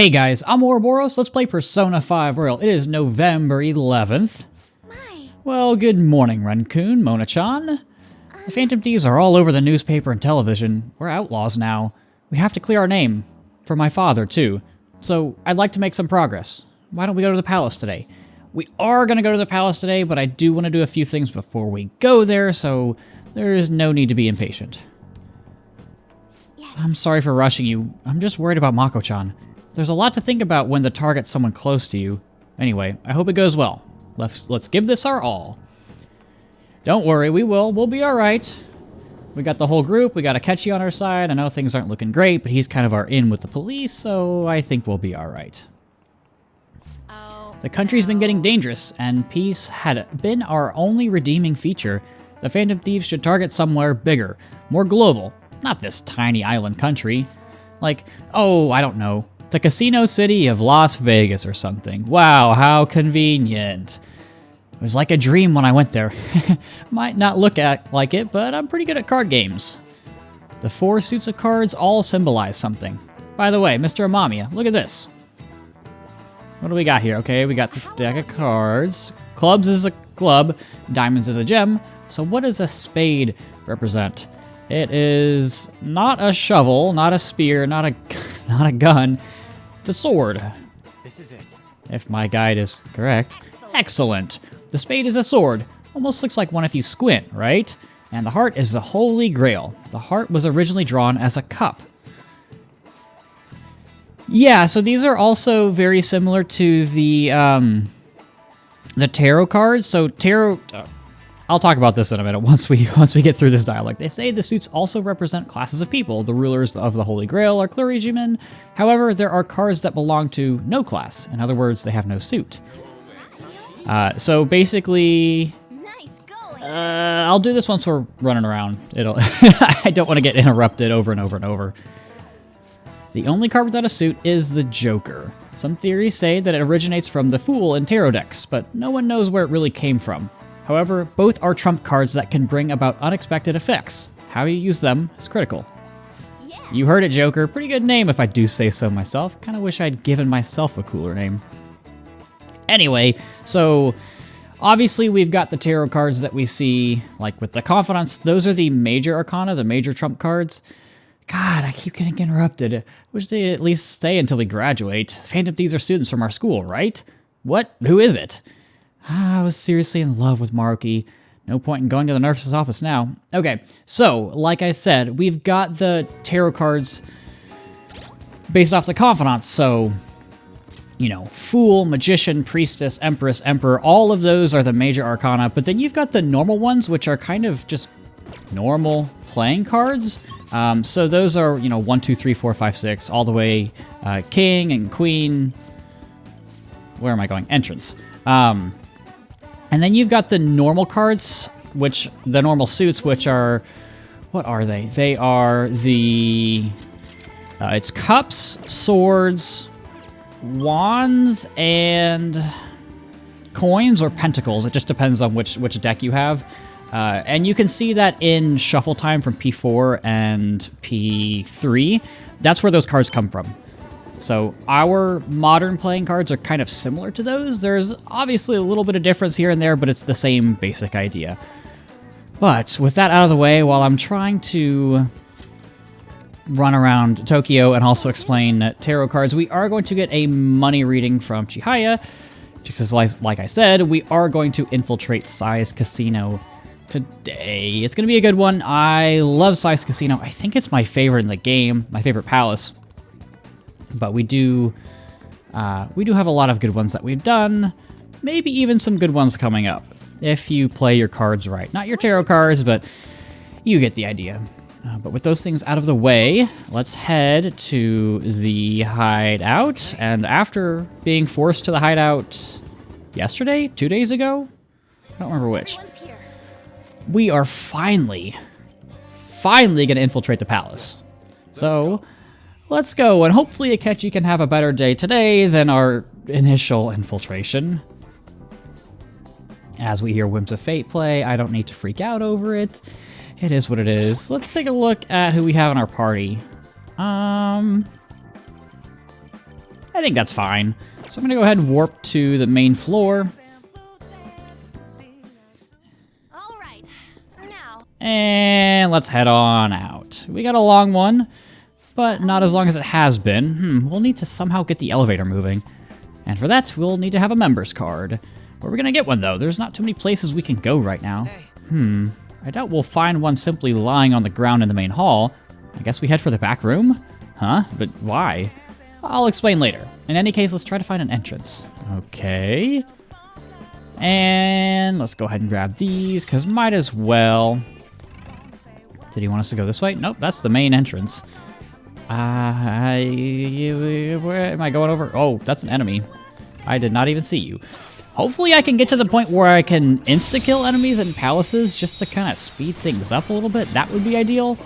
Hey guys, I'm Ouroboros. Let's play Persona 5 Royal. It is November 11th. Well, good morning, Ren-kun, Mona-chan. The Phantom Thieves are all over the newspaper and television. We're outlaws now. We have to clear our name. For my father, too. So, I'd like to make some progress. Why don't we go to the palace today? We are going to go to the palace today, but I do want to do a few things before we go there, so there is no need to be impatient. I'm sorry for rushing you. I'm just worried about Mako-chan. There's a lot to think about when the target's someone close to you. Anyway, I hope it goes well. Let's give this our all. Don't worry, we will. We'll be alright. We got the whole group. We got Akechi on our side. I know things aren't looking great, but he's kind of our in with the police, so I think we'll be alright. The country's been getting dangerous, and peace had been our only redeeming feature. The Phantom Thieves should target somewhere bigger, more global, not this tiny island country. Like, oh, I don't know, the casino city of Las Vegas or something. Wow, how convenient. It was like a dream when I went there. Might not look like it, but I'm pretty good at card games. The 4 suits of cards all symbolize something. By the way, Mr. Amamiya, look at this. What do we got here? Okay, we got the deck of cards. Clubs is a club, diamonds is a gem. So what does a spade represent? It is not a shovel, not a spear, not a gun. It's a sword. This is it. If my guide is correct. Excellent. The spade is a sword. Almost looks like one if you squint, right? And the heart is the Holy Grail. The heart was originally drawn as a cup. Yeah, so these are also very similar to the tarot cards. So tarot, I'll talk about this in a minute once we get through this dialogue. They say the suits also represent classes of people. The rulers of the Holy Grail are clergymen. However, there are cards that belong to no class. In other words, they have no suit. So basically, I'll do this once we're running around. I don't want to get interrupted over and over and over. The only card without a suit is the Joker. Some theories say that it originates from the Fool in tarot decks, but no one knows where it really came from. However, both are trump cards that can bring about unexpected effects. How you use them is critical. You heard it, Joker. Pretty good name if I do say so myself. Kinda wish I'd given myself a cooler name. Anyway, so obviously we've got the tarot cards that we see, like with the Confidants. Those are the major arcana, the major trump cards. God, I keep getting interrupted. Wish they'd at least stay until we graduate. Phantom Thieves are students from our school, right? What? Who is it? I was seriously in love with Maruki. No point in going to the nurse's office now. Okay, so, like I said, we've got the tarot cards based off the Confidants, so, you know, Fool, Magician, Priestess, Empress, Emperor, all of those are the major arcana, but then you've got the normal ones, which are kind of just normal playing cards. So those are, you know, 1, 2, 3, 4, 5, 6, all the way King and Queen. Where am I going? Entrance. And then you've got the normal cards, the normal suits, which are, what are they? They are the, it's cups, swords, wands, and coins or pentacles. It just depends on which deck you have. And you can see that in Shuffle Time from P4 and P3. That's where those cards come from. So our modern playing cards are kind of similar to those. There's obviously a little bit of difference here and there, but it's the same basic idea. But with that out of the way, while I'm trying to run around Tokyo and also explain tarot cards, we are going to get a money reading from Chihaya. Because like I said, we are going to infiltrate Sai's Casino today. It's going to be a good one. I love Sai's Casino. I think it's my favorite in the game, my favorite palace. But we do have a lot of good ones that we've done. Maybe even some good ones coming up, if you play your cards right. Not your tarot cards, but you get the idea. But with those things out of the way, let's head to the hideout. And after being forced to the hideout yesterday, 2 days ago? I don't remember which. We are finally going to infiltrate the palace. So, let's go, and hopefully Akechi can have a better day today than our initial infiltration. As we hear Whims of Fate play, I don't need to freak out over it. It is what it is. Let's take a look at who we have in our party. I think that's fine. So I'm gonna go ahead and warp to the main floor. All right, now. And let's head on out. We got a long one, but not as long as it has been. We'll need to somehow get the elevator moving. And for that, we'll need to have a member's card. Where are we gonna get one, though? There's not too many places we can go right now. I doubt we'll find one simply lying on the ground in the main hall. I guess we head for the back room? Huh? But why? I'll explain later. In any case, let's try to find an entrance. Okay. And let's go ahead and grab these, because might as well. Did he want us to go this way? Nope, that's the main entrance. Where am I going over? Oh, that's an enemy. I did not even see you. Hopefully I can get to the point where I can insta-kill enemies in palaces just to kind of speed things up a little bit. That would be ideal.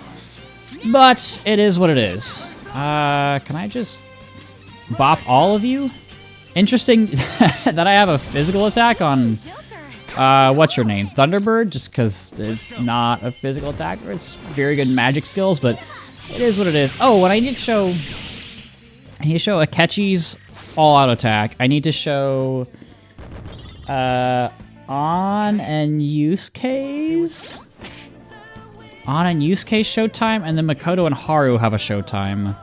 But it is what it is. Can I just bop all of you? Interesting that I have a physical attack on, what's your name? Thunderbird, just because it's not a physical attack. It's very good magic skills, but it is what it is. Oh, and I need to show Akechi's all-out attack. I need to show On and Yusuke's showtime, and then Makoto and Haru have a showtime.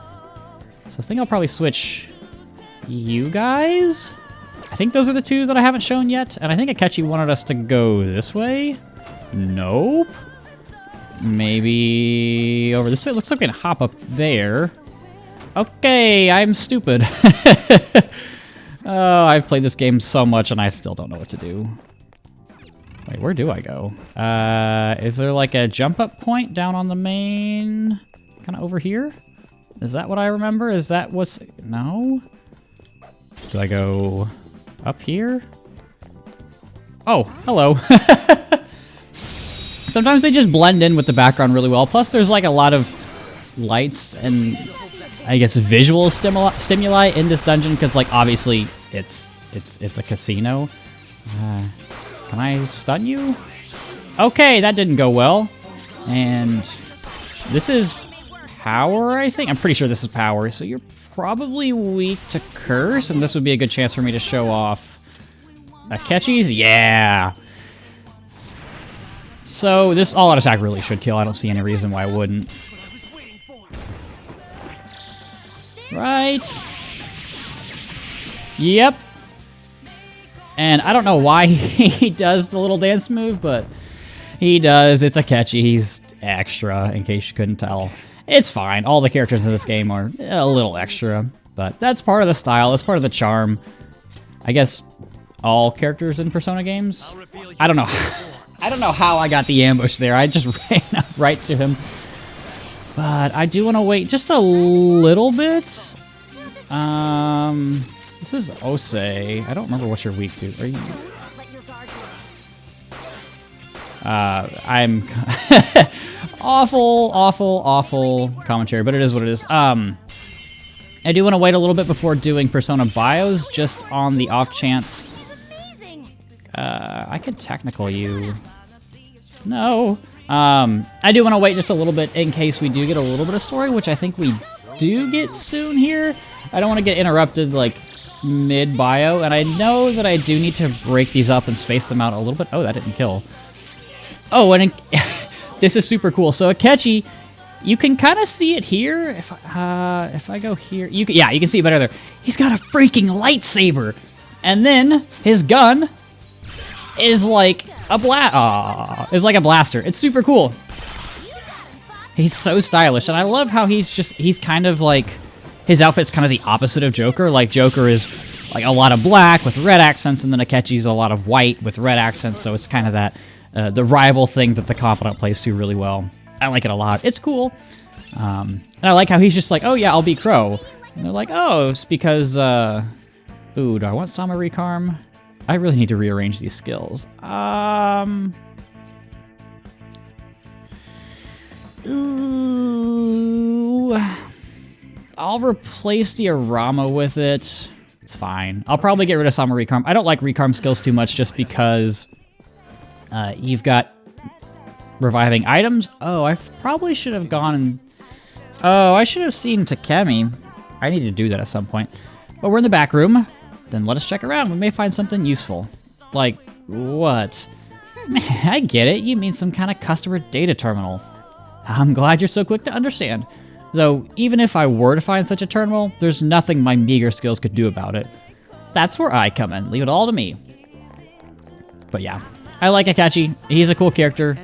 So I think I'll probably switch you guys. I think those are the two that I haven't shown yet, and I think Akechi wanted us to go this way. Nope. Maybe over this way. It looks like we can hop up there. Okay, I'm stupid. Oh, I've played this game so much and I still don't know what to do. Wait, where do I go? Is there like a jump up point down on the main? Kind of over here? Is that what I remember? Is that what's... No? Do I go up here? Oh, hello. Sometimes they just blend in with the background really well. Plus there's like a lot of lights and I guess visual stimuli in this dungeon because like obviously it's a casino. Can I stun you? Okay, that didn't go well. And this is power, I think. I'm pretty sure this is power. So you're probably weak to curse, and this would be a good chance for me to show off Akechi's. Yeah. So this all-out attack really should kill. I don't see any reason why it wouldn't. Right. Yep. And I don't know why he does the little dance move, but he does. It's Akechi. He's extra, in case you couldn't tell. It's fine. All the characters in this game are a little extra, but that's part of the style. It's part of the charm. I guess all characters in Persona games? I don't know. I don't know how I got the ambush there. I just ran up right to him. But I do want to wait just a little bit. This is Ose. I don't remember what you're weak to. Are you? I'm awful commentary, but it is what it is. I do want to wait a little bit before doing Persona bios, just on the off chance. I can technical you. No. I do want to wait just a little bit in case we do get a little bit of story, which I think we do get soon here. I don't want to get interrupted, like, mid-bio, and I know that I do need to break these up and space them out a little bit. Oh, that didn't kill. Oh, and this is super cool. So Akechi, you can kind of see it here. If I go here, you can see it better there. He's got a freaking lightsaber, and then his gun is like a blaster. It's super cool. He's so stylish, and I love how he's kind of like, his outfit's kind of the opposite of Joker. Like, Joker is like a lot of black with red accents, and then Akechi's a lot of white with red accents, so it's kind of that, the rival thing that the Confidant plays to really well. I like it a lot. It's cool. And I like how he's just like, oh yeah, I'll be Crow. And they're like, oh, it's because, ooh, do I want Sama Recarm? I really need to rearrange these skills. Ooh. I'll replace the Arama with it. It's fine. I'll probably get rid of Sama Recarm. I don't like Recarm skills too much just because you've got reviving items. Oh, I probably should have gone and... Oh, I should have seen Takemi. I need to do that at some point. But we're in the back room. Then let us check around. We may find something useful. Like, what? I get it. You mean some kind of customer data terminal. I'm glad you're so quick to understand. Though, even if I were to find such a terminal, there's nothing my meager skills could do about it. That's where I come in. Leave it all to me. But yeah, I like Akechi. He's a cool character.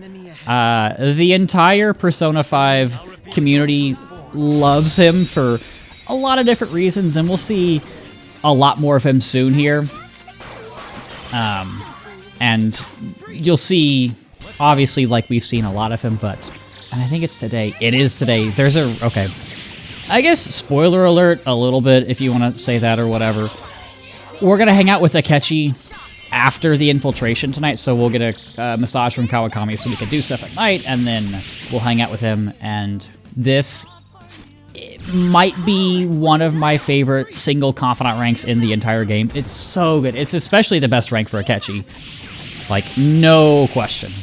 The entire Persona 5 community loves him for a lot of different reasons, and we'll see a lot more of him soon here. And you'll see, obviously, like we've seen a lot of him, but, and I think it's today. It is today. There's a, okay. I guess spoiler alert a little bit, if you want to say that or whatever. We're going to hang out with Akechi after the infiltration tonight, so we'll get a massage from Kawakami so we can do stuff at night, and then we'll hang out with him, and this might be one of my favorite single confidant ranks in the entire game. It's so good. It's especially the best rank for Akechi. Like, no question.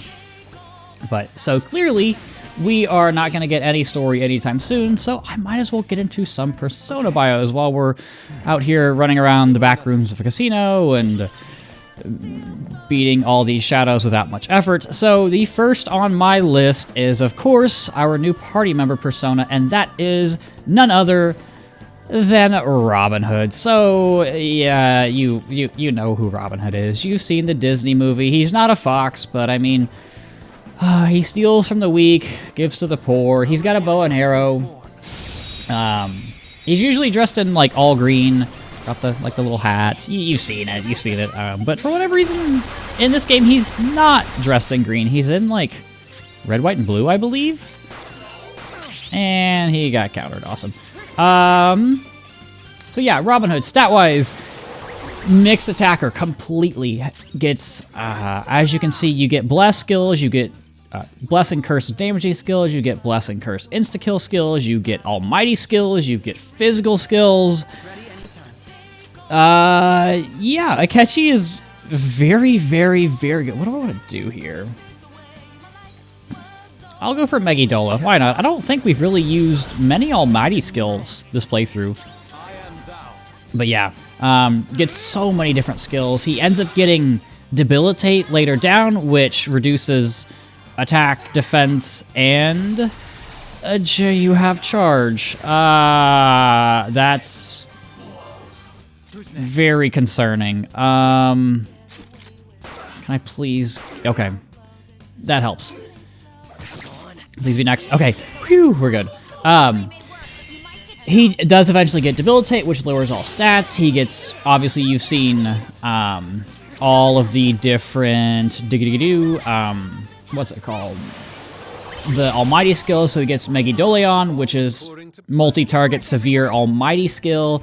But, so clearly, we are not going to get any story anytime soon, so I might as well get into some Persona bios while we're out here running around the back rooms of a casino and beating all these shadows without much effort. So the first on my list is, of course, our new party member Persona, and that is none other than Robin Hood. So yeah, you know who Robin Hood is. You've seen the Disney movie. He's not a fox, but I mean, he steals from the weak, gives to the poor. He's got a bow and arrow. He's usually dressed in like all green. Got the the little hat. You've seen it. You've seen it. But for whatever reason, in this game, he's not dressed in green. He's in like red, white, and blue, I believe. And he got countered. Awesome. So yeah, Robin Hood, stat-wise, mixed attacker completely. Gets, as you can see, you get bless skills, you get bless and curse damaging skills, you get bless and curse insta-kill skills, you get almighty skills, you get physical skills. Yeah, Akechi is very, very, very good. What do I want to do here? I'll go for Megiddola. Why not? I don't think we've really used many almighty skills this playthrough. But yeah, gets so many different skills. He ends up getting Debilitate later down, which reduces attack, defense, and you have charge. That's very concerning. Can I please? Okay, that helps. Please be next. Okay, whew, we're good. He does eventually get Debilitate, which lowers all stats. He gets, obviously, you've seen all of the different what's it called? The Almighty skill. So he gets Megiddoleon, which is multi-target severe Almighty skill.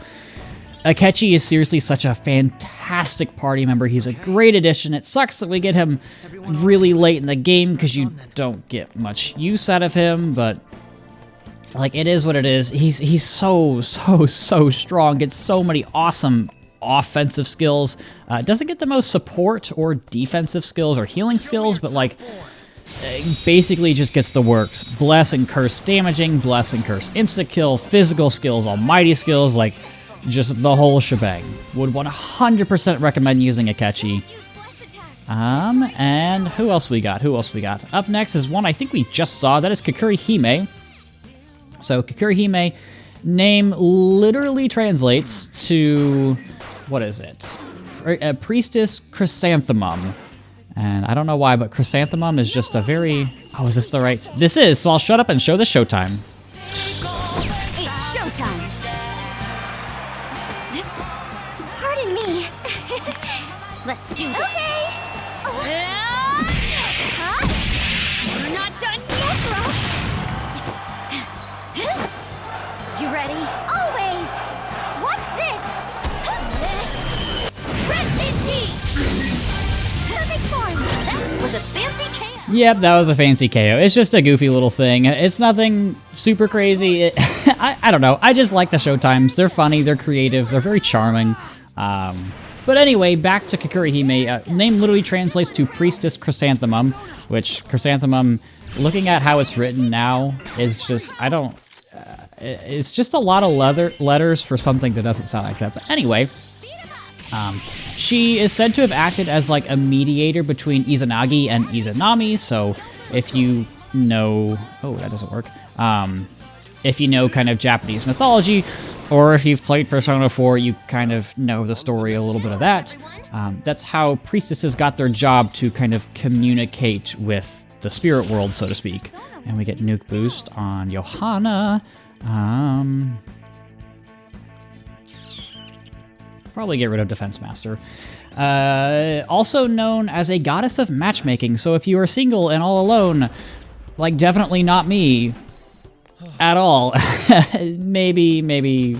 Akechi is seriously such a fantastic party member. He's a great addition. It sucks that we get him really late in the game because you don't get much use out of him, but like, it is what it is. He's so strong. Gets so many awesome offensive skills. Doesn't get the most support or defensive skills or healing skills, but like, basically just gets the works. Bless and curse damaging, bless and curse insta-kill, physical skills, almighty skills, like, just the whole shebang. Would 100% recommend using Akechi. And who else we got? Up next is one I think we just saw. That is Kokiri Hime. So Kokiri Hime, name literally translates to, what is it? Priestess Chrysanthemum. And I don't know why, but Chrysanthemum is just a very, oh, is this the right? This is, so I'll shut up and show the showtime. It's showtime. Pardon me. Let's do this. Okay. Huh? You're not done yet. You ready? Always. Watch this. Rest in peace. Perfect form. That was a fancy KO. Yep, that was a fancy KO. It's just a goofy little thing. It's nothing super crazy. I don't know. I just like the showtimes. They're funny. They're creative. They're very charming. But anyway, back to Kokiri Hime. Name literally translates to Priestess Chrysanthemum, which Chrysanthemum, looking at how it's written now, is just, I don't, it's just a lot of letters for something that doesn't sound like that. But anyway, she is said to have acted as like a mediator between Izanagi and Izanami. So if you know, oh, that doesn't work. If you know kind of Japanese mythology, or if you've played Persona 4, you kind of know the story, a little bit of that. That's how priestesses got their job, to kind of communicate with the spirit world, so to speak. And we get nuke boost on Johanna. Probably get rid of Defense Master. Also known as a goddess of matchmaking. So if you are single and all alone, like definitely not me at all, maybe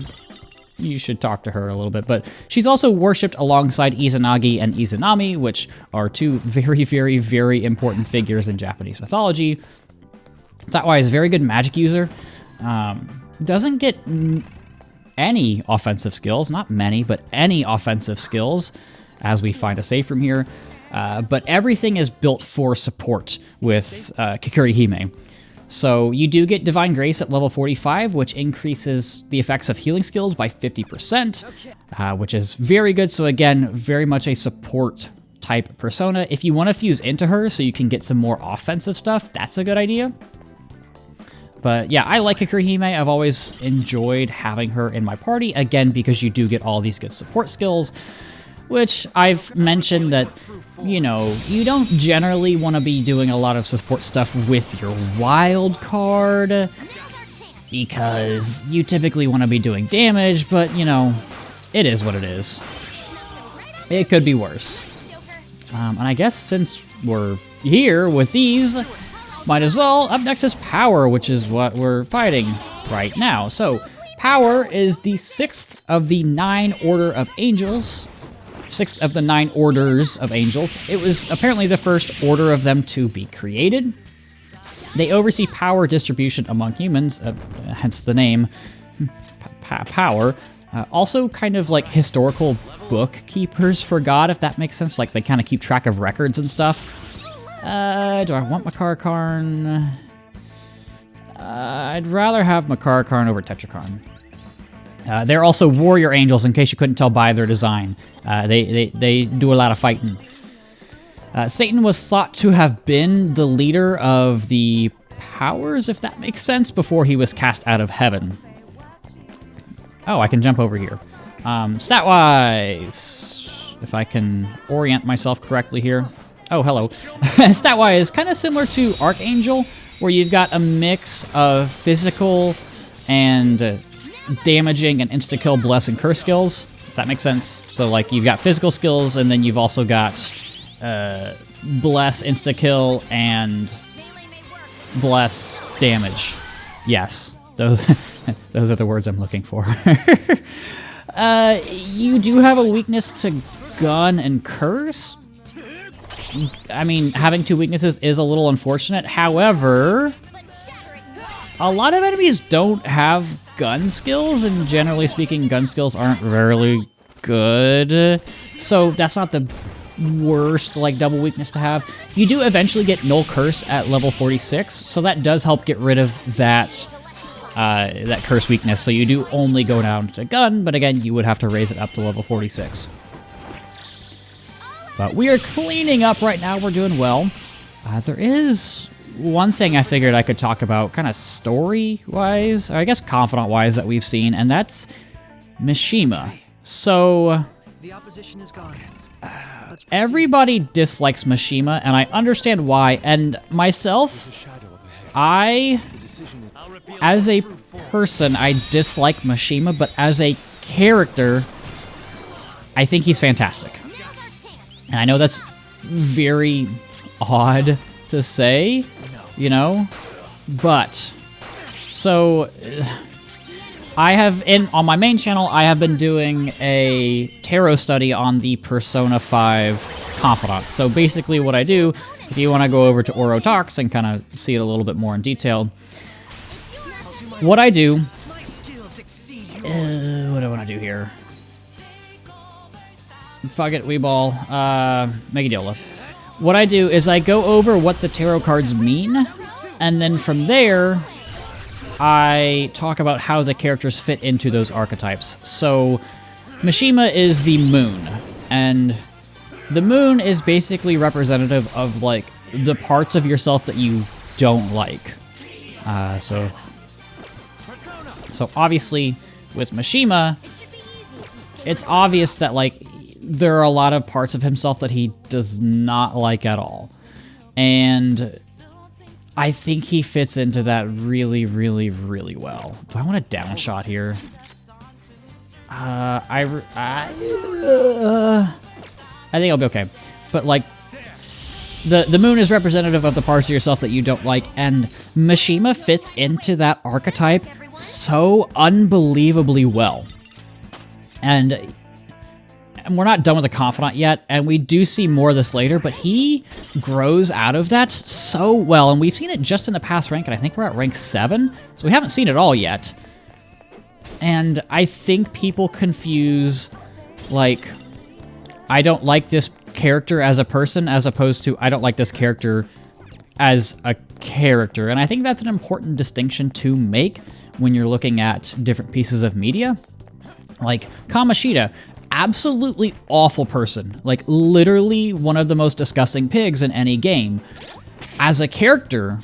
you should talk to her a little bit. But she's also worshipped alongside Izanagi and Izanami, which are two very, very, very important figures in Japanese mythology. Satwai is a very good magic user. Doesn't get any offensive skills, not many, but any offensive skills, as we find a save from here. But everything is built for support with Kikuri Hime. So you do get Divine Grace at level 45, which increases the effects of healing skills by 50%, which is very good. So again, very much a support type persona. If you want to fuse into her so you can get some more offensive stuff, that's a good idea. But yeah, I like Kikuri Hime. I've always enjoyed having her in my party, again, because you do get all these good support skills, which I've mentioned that, you know, you don't generally want to be doing a lot of support stuff with your wild card, because you typically want to be doing damage, but, you know, it is what it is. It could be worse. And I guess since we're here with these, might as well. Up next is Power, which is what we're fighting right now. So, Power is the 6th of the 9 Order of Angels. 6th of the 9 Orders of Angels. It was apparently the first order of them to be created. They oversee power distribution among humans, hence the name Power. Also kind of like historical bookkeepers for God, if that makes sense. Like they kind of keep track of records and stuff. Do I want Makar Karn? I'd rather have Makar Karn over Tetrakarn. They're also warrior angels, in case you couldn't tell by their design. They do a lot of fighting. Satan was thought to have been the leader of the powers, if that makes sense, before he was cast out of heaven. Oh, I can jump over here. Stat-wise, if I can orient myself correctly here. Oh, hello. Stat-wise is kind of similar to Archangel, where you've got a mix of physical and damaging and insta-kill, bless, and curse skills, if that makes sense. So, like, you've got physical skills, and then you've also got bless, insta-kill, and bless damage. Yes, those those are the words I'm looking for. You do have a weakness to gun and curse. I mean, having two weaknesses is a little unfortunate. However, a lot of enemies don't have gun skills, and generally speaking, gun skills aren't very good. So that's not the worst, like, double weakness to have. You do eventually get Null Curse at level 46, so that does help get rid of that that curse weakness. So you do only go down to gun, but again, you would have to raise it up to level 46. But we are cleaning up right now. We're doing well. There is one thing I figured I could talk about kind of story-wise, or I guess confidant-wise, that we've seen, and that's Mishima. So, everybody dislikes Mishima, and I understand why. And myself, as a person, I dislike Mishima, but as a character, I think he's fantastic. And I know that's very odd to say, you know, but so I have on my main channel, I have been doing a tarot study on the Persona 5 Confidants. So basically what I do, if you want to go over to Oro Talks and kind of see it a little bit more in detail, what I do, what do I want to do here? Fuck it, Weeball, Megadiola. What I do is I go over what the tarot cards mean, and then from there, I talk about how the characters fit into those archetypes. So, Mishima is the moon, and the moon is basically representative of, like, the parts of yourself that you don't like. So obviously, with Mishima, it's obvious that, like, there are a lot of parts of himself that he does not like at all. And I think he fits into that really, really, really well. Do I want a down shot here? I think I'll be okay. But, like, the moon is representative of the parts of yourself that you don't like, and Mishima fits into that archetype so unbelievably well. And we're not done with the Confidant yet, and we do see more of this later, but he grows out of that so well, and we've seen it just in the past rank, and I think we're at rank 7, so we haven't seen it all yet. And I think people confuse, like, I don't like this character as a person, as opposed to I don't like this character as a character, and I think that's an important distinction to make when you're looking at different pieces of media. Like, Kamoshida, absolutely awful person. Like, literally one of the most disgusting pigs in any game. As a character,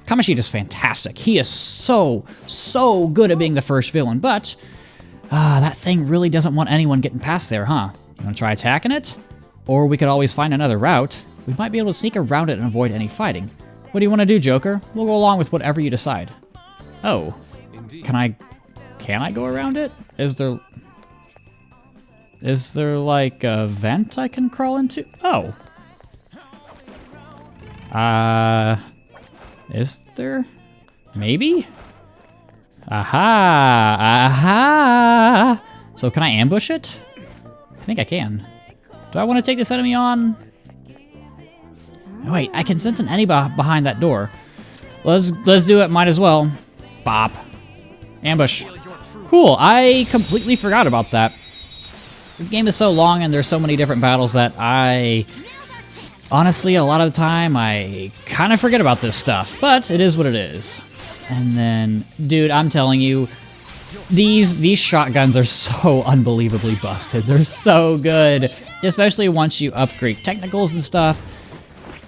Kamoshida's fantastic. He is so good at being the first villain, but that thing really doesn't want anyone getting past there, huh? You wanna try attacking it? Or we could always find another route. We might be able to sneak around it and avoid any fighting. What do you want to do, Joker? We'll go along with whatever you decide. Oh. Can I go around it? Is there like a vent I can crawl into? Oh. Is there? Maybe? Aha! So can I ambush it? I think I can. Do I want to take this enemy on? Wait, I can sense an enemy behind that door. Let's do it, might as well. Bop. Ambush. Cool, I completely forgot about that. This game is so long and there's so many different battles that honestly, a lot of the time, I kind of forget about this stuff, but it is what it is. And then, dude, I'm telling you, these shotguns are so unbelievably busted. They're so good, especially once you upgrade technicals and stuff.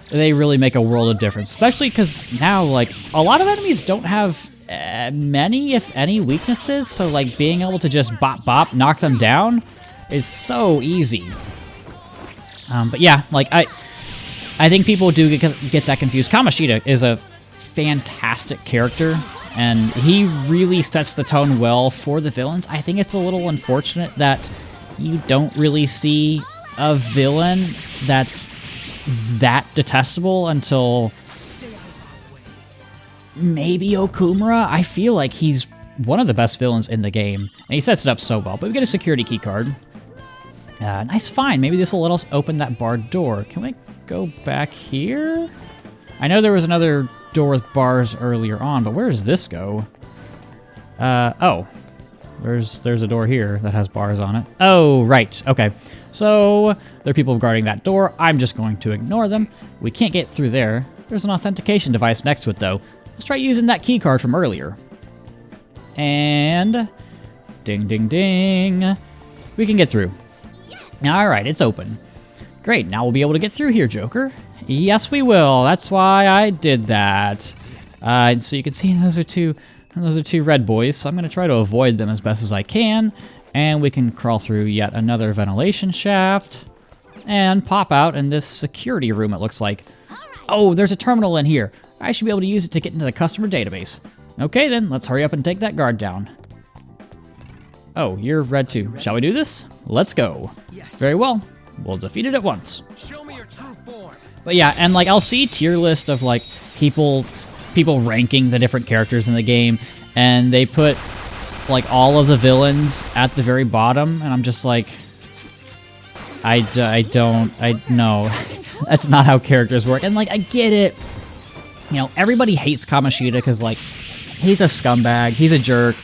They really make a world of difference, especially because now, like, a lot of enemies don't have many, if any, weaknesses, so, like, being able to just bop, knock them down is so easy. But yeah, like, I think people do get that confused. Kamoshida is a fantastic character, and he really sets the tone well for the villains. I think it's a little unfortunate that you don't really see a villain that's that detestable until maybe Okumura. I feel like he's one of the best villains in the game, and he sets it up so well. But we get a security key card. Nice find. Maybe this will let us open that barred door. Can we go back here? I know there was another door with bars earlier on, but where does this go? Oh. There's a door here that has bars on it. Oh, right. Okay. So, there are people guarding that door. I'm just going to ignore them. We can't get through there. There's an authentication device next to it, though. Let's try using that key card from earlier. And ding, ding, ding. We can get through. All right, it's open. Great, now we'll be able to get through here, Joker. Yes, we will. That's why I did that. So you can see those are two red boys, so I'm going to try to avoid them as best as I can. And we can crawl through yet another ventilation shaft and pop out in this security room, it looks like. Oh, there's a terminal in here. I should be able to use it to get into the customer database. Okay, then, let's hurry up and take that guard down. Oh, you're red too. Shall we do this? Let's go. Very well. We'll defeat it at once. But yeah, and like I'll see tier list of like people ranking the different characters in the game, and they put like all of the villains at the very bottom, and I'm just like, no, that's not how characters work. And like I get it, you know, everybody hates Kamoshida because like he's a scumbag, he's a jerk.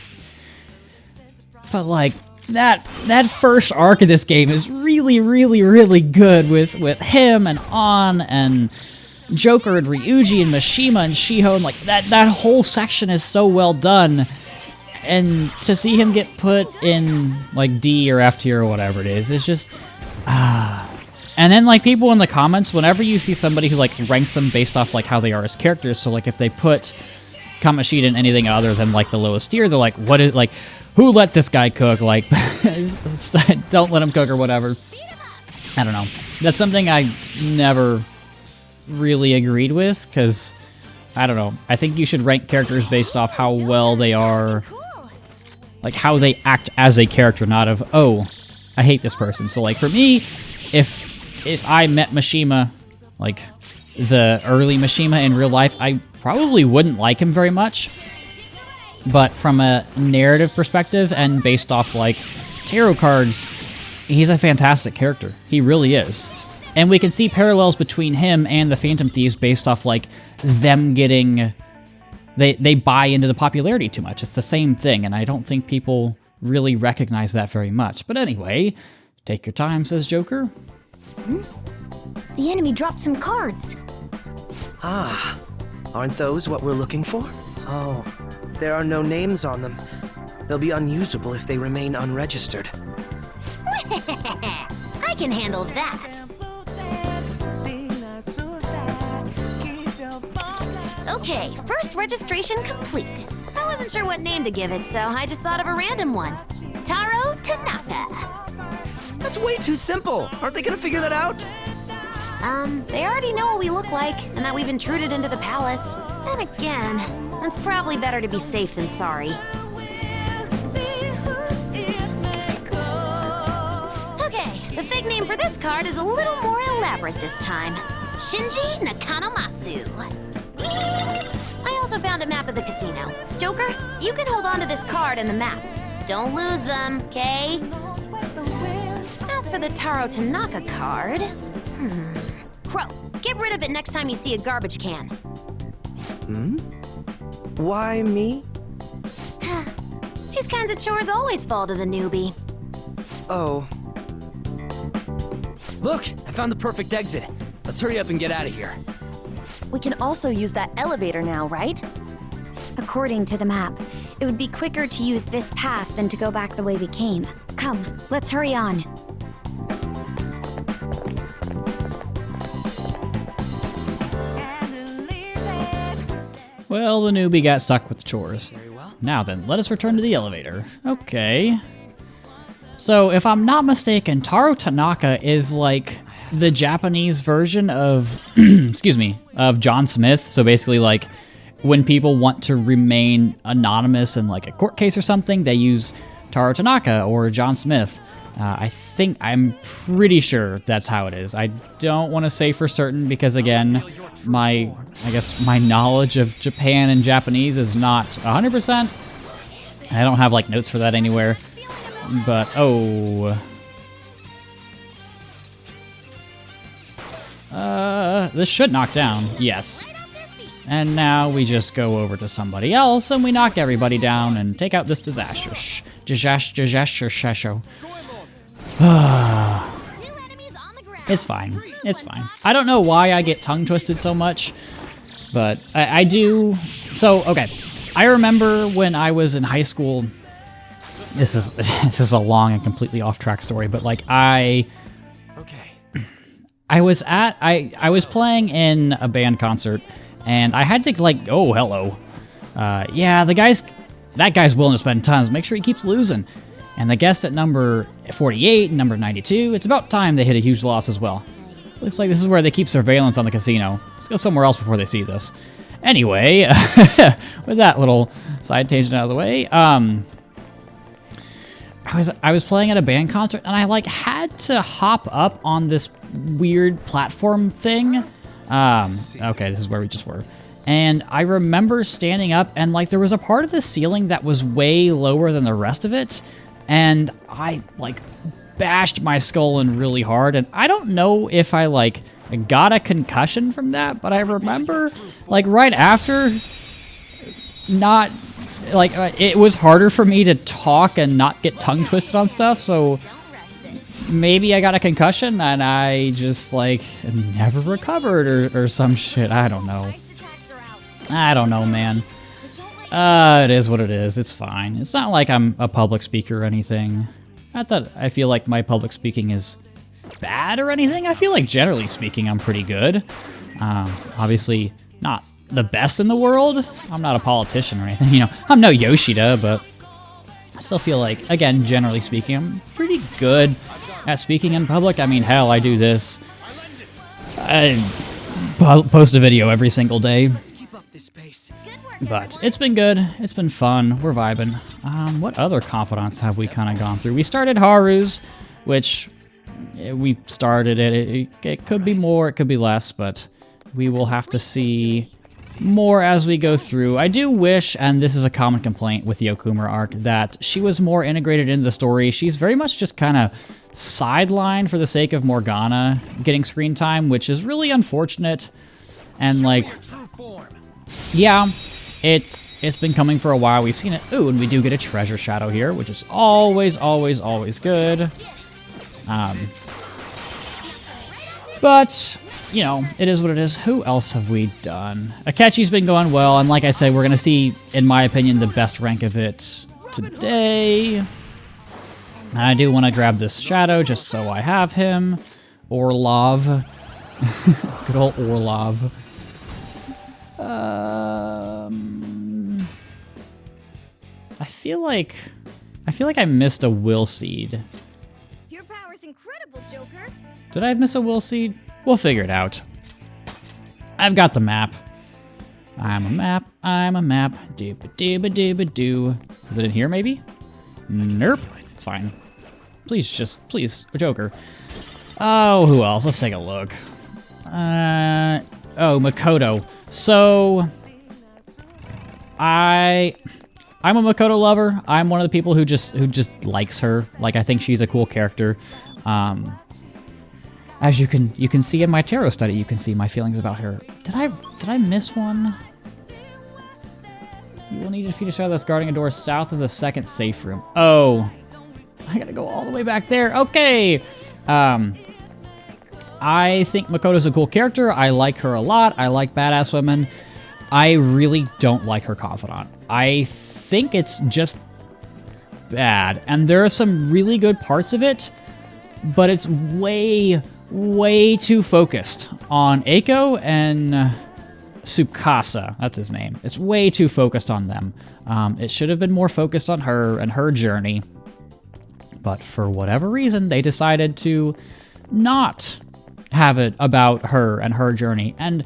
But like that first arc of this game is really, really, really good with him and On and Joker and Ryuji and Mishima and Shiho and like that whole section is so well done. And to see him get put in like D or F tier or whatever it is, it's just and then like people in the comments, whenever you see somebody who like ranks them based off like how they are as characters, so like if they put Kamoshida in anything other than like the lowest tier, they're like, what is like, who let this guy cook? Like, don't let him cook or whatever. I don't know. That's something I never really agreed with, because I don't know. I think you should rank characters based off how well they are, like how they act as a character, not of, oh, I hate this person. So like for me, if I met Mishima, like the early Mishima in real life, I probably wouldn't like him very much. But from a narrative perspective and based off like tarot cards, he's a fantastic character. He really is. And we can see parallels between him and the Phantom Thieves based off like them getting, they buy into the popularity too much. It's the same thing, and I don't think people really recognize that very much. But anyway, take your time, says Joker. The enemy dropped some cards. Ah, aren't those what we're looking for? Oh, there are no names on them. They'll be unusable if they remain unregistered. I can handle that. Okay, first registration complete. I wasn't sure what name to give it, so I just thought of a random one. Taro Tanaka. That's way too simple. Aren't they gonna figure that out? They already know what we look like, and that we've intruded into the palace. Then again, it's probably better to be safe than sorry. Okay, the fake name for this card is a little more elaborate this time. Shinji Nakanomatsu. I also found a map of the casino. Joker, you can hold on to this card and the map. Don't lose them, okay? As for the Taro Tanaka card... Crow, get rid of it next time you see a garbage can. Why me? These kinds of chores always fall to the newbie. Oh. Look, I found the perfect exit. Let's hurry up and get out of here. We can also use that elevator now, right? According to the map, it would be quicker to use this path than to go back the way we came. Come, let's hurry on. Well, the newbie got stuck with chores. Now then, let us return to the elevator. Okay. So, if I'm not mistaken, Taro Tanaka is like the Japanese version of, excuse me, of John Smith. So basically like when people want to remain anonymous in like a court case or something, they use Taro Tanaka or John Smith. I'm pretty sure that's how it is. I don't want to say for certain because again, my knowledge of Japan and Japanese is not 100%. I don't have like notes for that anywhere. But this should knock down. Yes. And now we just go over to somebody else and we knock everybody down and take out this disaster. It's fine. It's fine. I don't know why I get tongue twisted so much, but I do. So, okay. I remember when I was in high school, this is a long and completely off track story, but like I was playing in a band concert and I had to like, oh, hello. Yeah, that guy's willing to spend tons. Make sure he keeps losing. And the guest at number 48 and number 92, it's about time they hit a huge loss as well. Looks like this is where they keep surveillance on the casino. Let's go somewhere else before they see this. Anyway, with that little side tangent out of the way, I was playing at a band concert and I like had to hop up on this weird platform thing. Okay, this is where we just were. And I remember standing up and like there was a part of the ceiling that was way lower than the rest of it. And I like bashed my skull in really hard. And I don't know if I like got a concussion from that, but I remember like right after not like it was harder for me to talk and not get tongue twisted on stuff. So maybe I got a concussion and I just like never recovered or some shit. I don't know. I don't know, man. It is what it is. It's fine. It's not like I'm a public speaker or anything. Not that I feel like my public speaking is bad or anything. I feel like generally speaking, I'm pretty good. Obviously not the best in the world. I'm not a politician or anything. You know, I'm no Yoshida, but I still feel like, again, generally speaking, I'm pretty good at speaking in public. I mean, hell, I do this. I post a video every single day. But it's been good. It's been fun. We're vibing. What other confidants have we kind of gone through? We started Haru's, which we started it. It could be more, it could be less, but we will have to see more as we go through. I do wish, and this is a common complaint with the Okumura arc, that she was more integrated into the story. She's very much just kind of sidelined for the sake of Morgana getting screen time, which is really unfortunate. And like, yeah, it's been coming for a while. We've seen it. Ooh, and we do get a treasure shadow here, which is always, always, always good. But, you know, it is what it is. Who else have we done? Akechi's been going well, and like I said, we're going to see, in my opinion, the best rank of it today. And I do want to grab this shadow just so I have him. Orlov. Good old Orlov. I feel like I missed a will seed. Your power's incredible, Joker. Did I miss a will seed? We'll figure it out. I've got the map. I'm a map. Dooba-dooba-dooba-doo. Is it in here, maybe? Nope. It's fine. Please, Joker. Oh, who else? Let's take a look. Oh, Makoto. So, I'm a Makoto lover. I'm one of the people who just likes her. Like, I think she's a cool character. As you can see in my tarot study, you can see my feelings about her. Did I miss one? You will need to defeat a shadow that's guarding a door south of the second safe room. Oh, I gotta go all the way back there. Okay. I think Makoto's a cool character. I like her a lot. I like badass women. I really don't like her confidant. I think it's just bad. And there are some really good parts of it, but it's way too focused on Eiko and Tsukasa. That's his name. It's way too focused on them. It should have been more focused on her and her journey. But for whatever reason, they decided to not have it about her and her journey. And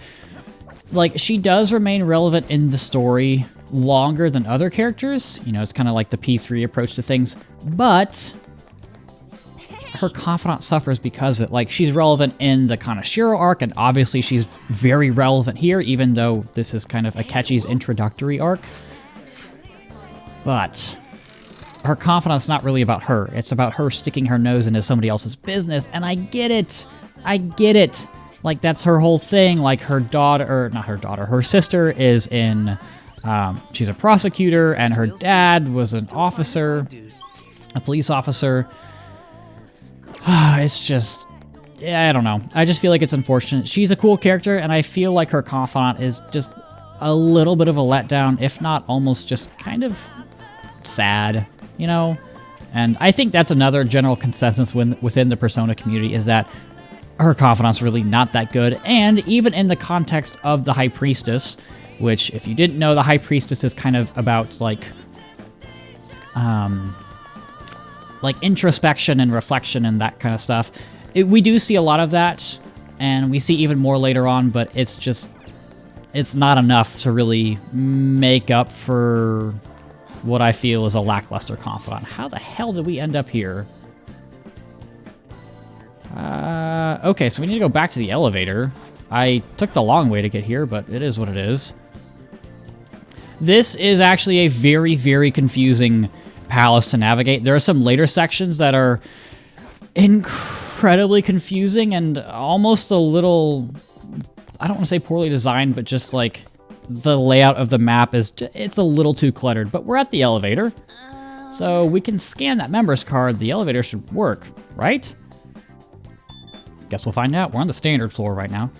like, she does remain relevant in the story longer than other characters. You know, it's kind of like the P3 approach to things, but her confidant suffers because of it. Like, she's relevant in the Kaneshiro arc, and obviously she's very relevant here, even though this is kind of Akechi's introductory arc. But her confidant's not really about her. It's about her sticking her nose into somebody else's business, and I get it. I get it. Like, that's her whole thing. Like, her daughter, or not her daughter, her sister is in, she's a prosecutor, and her dad was an officer, a police officer. It's just, I don't know. I just feel like it's unfortunate. She's a cool character, and I feel like her confidant is just a little bit of a letdown, if not almost just kind of sad, you know? And I think that's another general consensus within the Persona community, is that her confidant's really not that good. And even in the context of the High Priestess, which, if you didn't know, the High Priestess is kind of about, like introspection and reflection and that kind of stuff. We do see a lot of that, and we see even more later on, but it's not enough to really make up for what I feel is a lackluster confidant. How the hell did we end up here? Okay, so we need to go back to the elevator. I took the long way to get here, but it is what it is. This is actually a very, very confusing palace to navigate. There are some later sections that are incredibly confusing and almost a little, I don't want to say poorly designed, but just like the layout of the map it's a little too cluttered. But we're at the elevator, so we can scan that member's card. The elevator should work, right? Guess we'll find out. We're on the standard floor right now.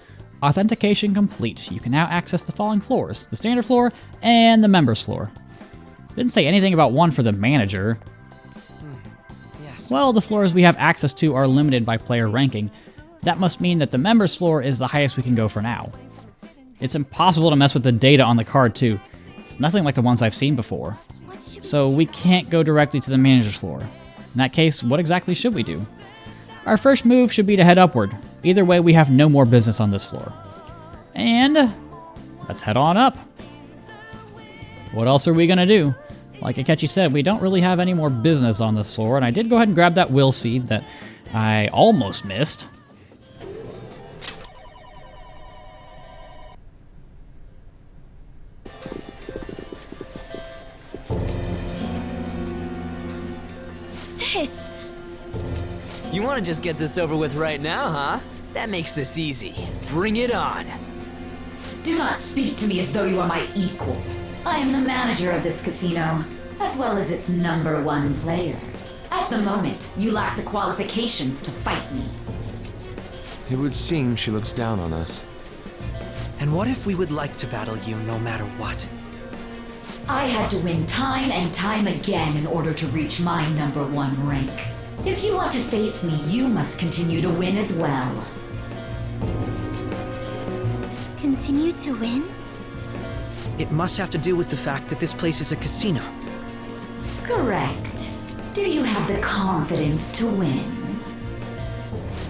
Authentication complete. You can now access the following floors: the standard floor and the members floor. Didn't say anything about one for the manager. Yes. Well, the floors we have access to are limited by player ranking. That must mean that the members floor is the highest we can go for now. It's impossible to mess with the data on the card too. It's nothing like the ones I've seen before. So we can't go directly to the manager's floor. In that case, what exactly should we do? Our first move should be to head upward. Either way, we have no more business on this floor. And let's head on up. What else are we gonna do? Like Akechi said, we don't really have any more business on this floor, and I did go ahead and grab that will seed that I almost missed. Sis! You want to just get this over with right now, huh? That makes this easy. Bring it on. Do not speak to me as though you are my equal. I am the manager of this casino, as well as its #1 player. At the moment, you lack the qualifications to fight me. It would seem she looks down on us. And what if we would like to battle you no matter what? I had to win time and time again in order to reach my #1 rank. If you want to face me, you must continue to win as well. Continue to win? It must have to do with the fact that this place is a casino. Correct. Do you have the confidence to win?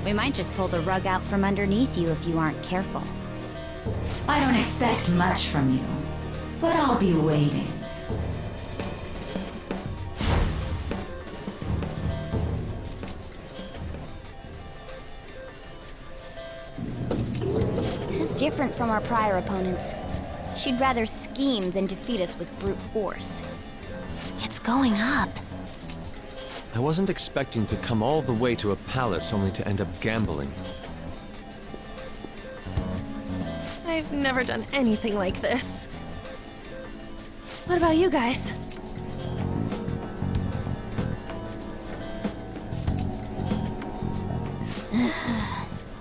We might just pull the rug out from underneath you if you aren't careful. I don't expect much from you, but I'll be waiting. This is different from our prior opponents. She'd rather scheme than defeat us with brute force. It's going up. I wasn't expecting to come all the way to a palace only to end up gambling. I've never done anything like this. What about you guys?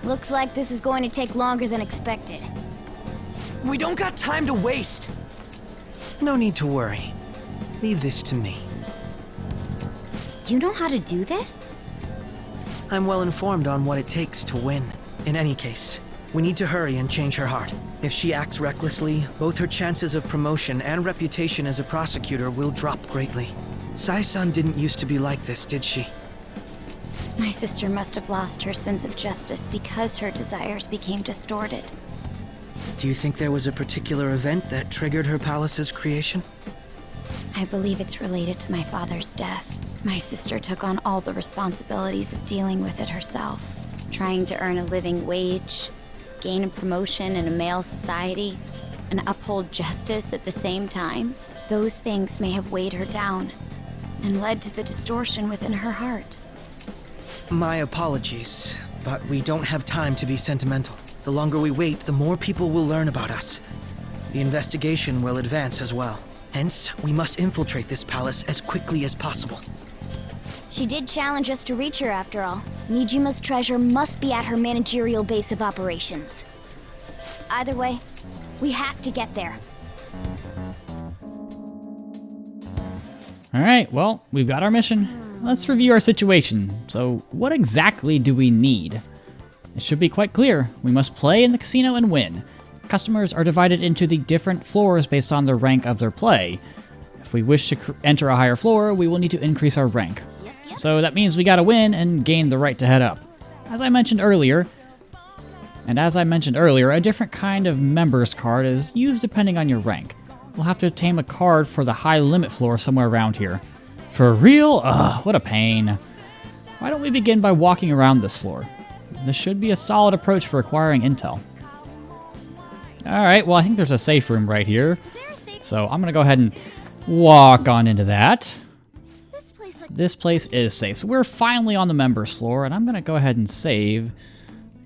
Looks like this is going to take longer than expected. We don't got time to waste! No need to worry. Leave this to me. You know how to do this? I'm well informed on what it takes to win. In any case, we need to hurry and change her heart. If she acts recklessly, both her chances of promotion and reputation as a prosecutor will drop greatly. Sai-san didn't used to be like this, did she? My sister must have lost her sense of justice because her desires became distorted. Do you think there was a particular event that triggered her palace's creation? I believe it's related to my father's death. My sister took on all the responsibilities of dealing with it herself, trying to earn a living wage, gain a promotion in a male society, and uphold justice at the same time. Those things may have weighed her down and led to the distortion within her heart. My apologies, but we don't have time to be sentimental. The longer we wait, the more people will learn about us. The investigation will advance as well. Hence, we must infiltrate this palace as quickly as possible. She did challenge us to reach her after all. Nijima's treasure must be at her managerial base of operations. Either way, we have to get there. Alright, well, we've got our mission. Let's review our situation. So, what exactly do we need? It should be quite clear. We must play in the casino and win. Customers are divided into the different floors based on the rank of their play. If we wish to enter a higher floor, we will need to increase our rank. So that means we gotta win and gain the right to head up. As I mentioned earlier, a different kind of members card is used depending on your rank. We'll have to obtain a card for the high limit floor somewhere around here. For real? Ugh, what a pain. Why don't we begin by walking around this floor? This should be a solid approach for acquiring intel. Alright, well I think there's a safe room right here. So I'm gonna go ahead and walk on into that. This place is safe. So we're finally on the members floor, and I'm gonna go ahead and save,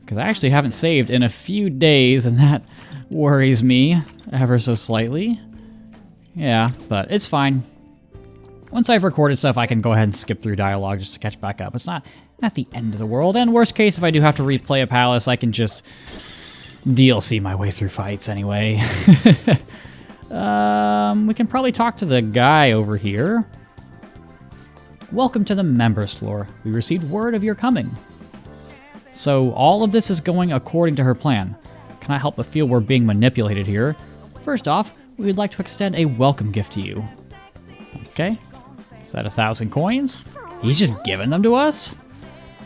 because I actually haven't saved in a few days, and that worries me ever so slightly. Yeah, but it's fine. Once I've recorded stuff, I can go ahead and skip through dialogue just to catch back up. It's not Not the end of the world, and worst case, if I do have to replay a palace, I can just DLC my way through fights anyway. We can probably talk to the guy over here. Welcome to the members floor. We received word of your coming. So all of this is going according to her plan. Can I help but feel we're being manipulated here? First off, we would like to extend a welcome gift to you. Okay. Is that 1,000 coins? He's just giving them to us?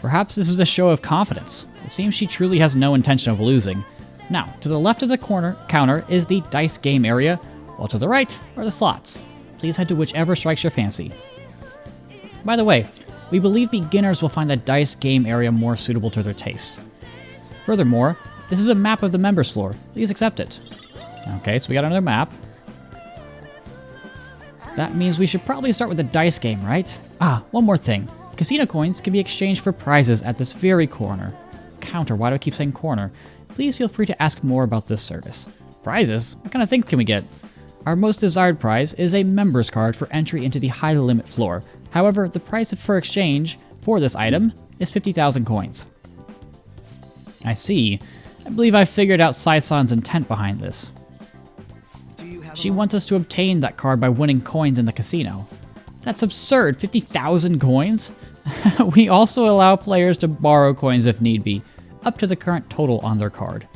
Perhaps this is a show of confidence. It seems she truly has no intention of losing. Now, to the left of the counter is the dice game area, while to the right are the slots. Please head to whichever strikes your fancy. By the way, we believe beginners will find the dice game area more suitable to their taste. Furthermore, this is a map of the members floor. Please accept it. Okay, so we got another map. That means we should probably start with the dice game, right? Ah, one more thing. Casino coins can be exchanged for prizes at this very corner. Counter, why do I keep saying corner? Please feel free to ask more about this service. Prizes? What kind of things can we get? Our most desired prize is a member's card for entry into the high limit floor. However, the price for exchange for this item is 50,000 coins. I see. I believe I've figured out Saison's intent behind this. She wants us to obtain that card by winning coins in the casino. That's absurd, 50,000 coins? We also allow players to borrow coins if need be, up to the current total on their card.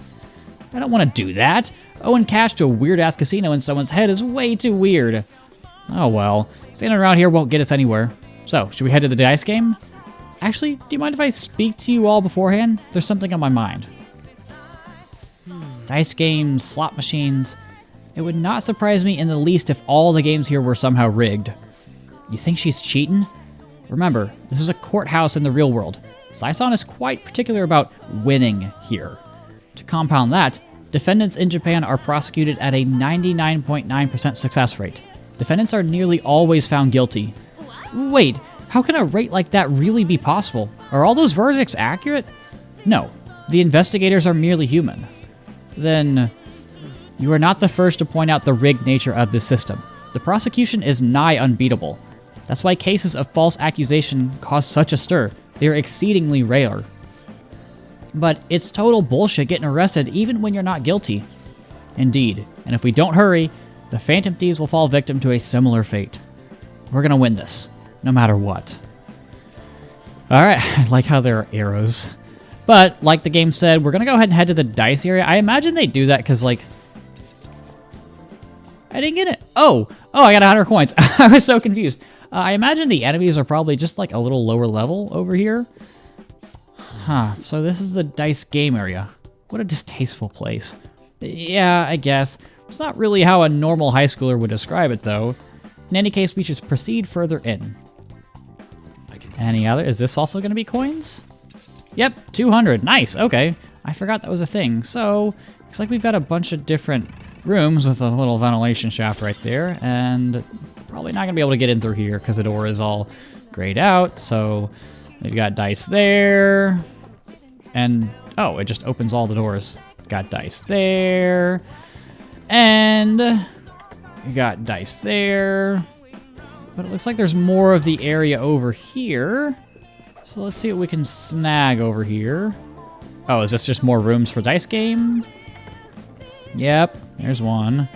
I don't want to do that. Owing cash to a weird-ass casino in someone's head is way too weird. Oh well, standing around here won't get us anywhere. So, should we head to the dice game? Actually, do you mind if I speak to you all beforehand? There's something on my mind. Dice games, slot machines. It would not surprise me in the least if all the games here were somehow rigged. You think she's cheating? Remember, this is a courthouse in the real world. Saison is quite particular about winning here. To compound that, defendants in Japan are prosecuted at a 99.9% success rate. Defendants are nearly always found guilty. Wait, how can a rate like that really be possible? Are all those verdicts accurate? No, the investigators are merely human. Then, you are not the first to point out the rigged nature of this system. The prosecution is nigh unbeatable. That's why cases of false accusation cause such a stir. They are exceedingly rare. But it's total bullshit getting arrested even when you're not guilty. Indeed, and if we don't hurry, the Phantom Thieves will fall victim to a similar fate. We're gonna win this, no matter what. Alright, I like how there are arrows. But, like the game said, we're gonna go ahead and head to the dice area. I imagine they do that because, like... I didn't get it. Oh, I got 100 coins. I was so confused. I imagine the enemies are probably just like a little lower level over here. Huh, so this is the dice game area. What a distasteful place. Yeah, I guess. It's not really how a normal high schooler would describe it, though. In any case, we should proceed further in. Any other? Is this also going to be coins? Yep, 200. Nice, okay. I forgot that was a thing. So, looks like we've got a bunch of different rooms with a little ventilation shaft right there, and probably not going to be able to get in through here because the door is all grayed out. So, we've got dice there, and, oh, it just opens all the doors. Got dice there. And we got dice there. But it looks like there's more of the area over here. So let's see what we can snag over here. Oh, is this just more rooms for dice game? Yep, there's one.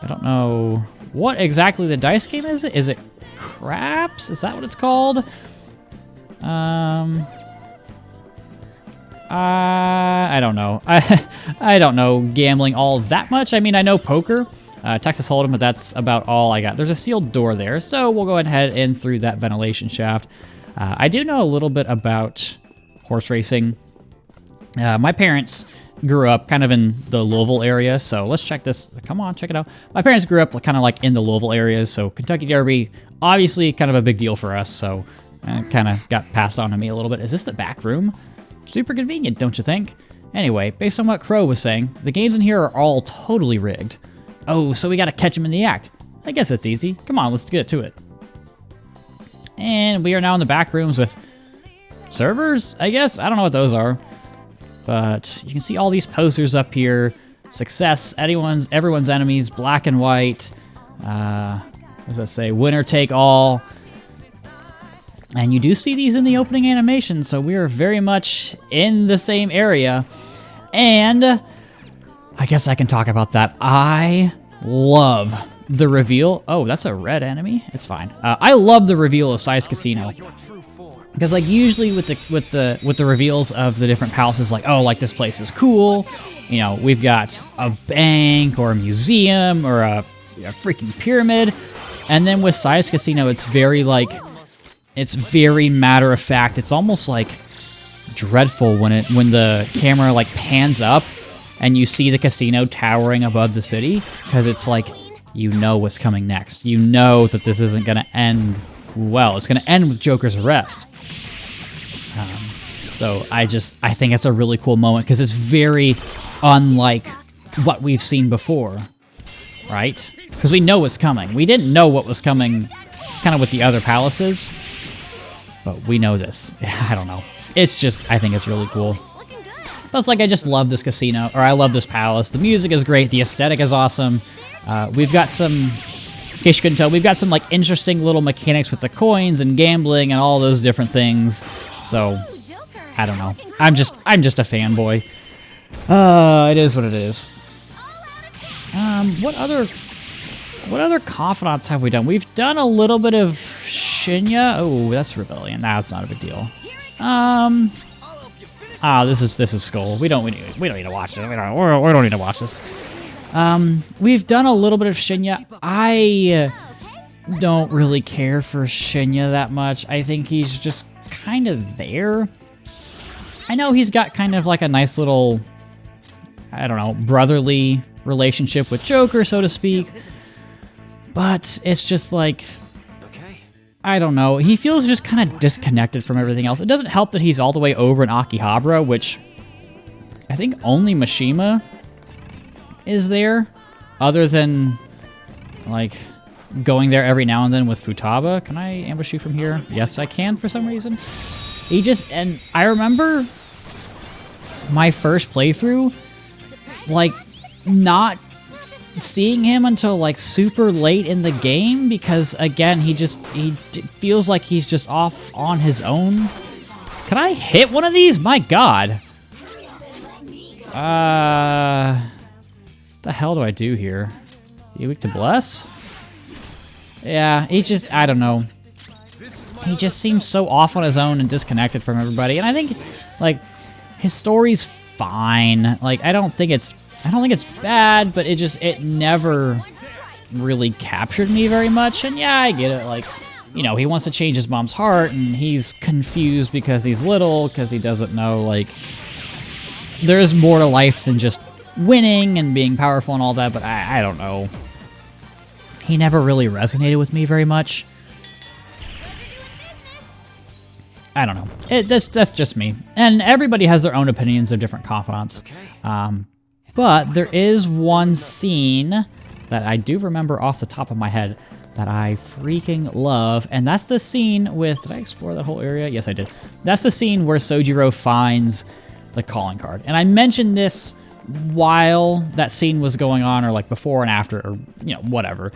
I don't know what exactly the dice game is. Is it craps? Is that what it's called? I don't know. I don't know gambling all that much. I mean, I know poker, Texas Hold'em, but that's about all I got. There's a sealed door there, so we'll go ahead and head in through that ventilation shaft. I do know a little bit about horse racing. My parents grew up kind of in the Louisville area, so let's check this. Come on, check it out. My parents grew up kind of like in the Louisville areas, so Kentucky Derby, obviously kind of a big deal for us, so kind of got passed on to me a little bit. Is this the back room? Super convenient, don't you think? Anyway, based on what Crow was saying, the games in here are all totally rigged. Oh, so we gotta catch him in the act. I guess it's easy. Come on, let's get to it. And we are now in the back rooms with servers, I guess? I don't know what those are. But you can see all these posters up here. Success, everyone's enemies, black and white. What does that say? Winner take all. And you do see these in the opening animation, so we are very much in the same area. And I guess I can talk about that. I love the reveal. Oh, that's a red enemy. It's fine. I love the reveal of Sais Casino. Because like usually with the reveals of the different palaces, like, oh, like this place is cool. You know, we've got a bank or a museum or a freaking pyramid. And then with Sais Casino, it's very like, it's very matter of fact. It's almost like dreadful when the camera like pans up and you see the casino towering above the city, because it's like, you know what's coming next. You know that this isn't going to end well. It's going to end with Joker's arrest. So I think it's a really cool moment because it's very unlike what we've seen before, right? Because we know what's coming. We didn't know what was coming kind of with the other palaces, but we know this. I don't know. It's just, I think it's really cool. But it's like, I just love this casino, or I love this palace. The music is great. The aesthetic is awesome. We've got some, in case you couldn't tell, we've got some like interesting little mechanics with the coins and gambling and all those different things. So, I don't know. I'm just a fanboy. It is what it is. What other confidants have we done? We've done a little bit of Shinya. Oh, that's Rebellion. Nah, that's not a big deal. This is Skull. We don't need to watch this. We don't need to watch this. We've done a little bit of Shinya. I don't really care for Shinya that much. I think he's just kind of there. I know he's got kind of like a nice little, I don't know, brotherly relationship with Joker, so to speak. But it's just like, I don't know. He feels just kind of disconnected from everything else. It doesn't help that he's all the way over in Akihabara, which I think only Mishima is there, other than like going there every now and then with Futaba. Can I ambush you from here? Yes, I can for some reason. And I remember my first playthrough, like, not seeing him until like super late in the game, because again, he feels like he's just off on his own. Can I hit one of these? My god. What the hell do I do here? You weak to bless? Yeah, I don't know. He just seems so off on his own and disconnected from everybody. And I think, like, his story's fine. Like, I don't think it's bad, but it never really captured me very much. And yeah, I get it. Like, you know, he wants to change his mom's heart, and he's confused because he's little, because he doesn't know, like, there's more to life than just winning and being powerful and all that. But I don't know. He never really resonated with me very much. I don't know. That's just me. And everybody has their own opinions of different confidants. But there is one scene that I do remember off the top of my head that I freaking love. And that's the scene with... Did I explore that whole area? Yes, I did. That's the scene where Sojiro finds the calling card. And I mentioned this while that scene was going on, or like before and after, or, you know, whatever.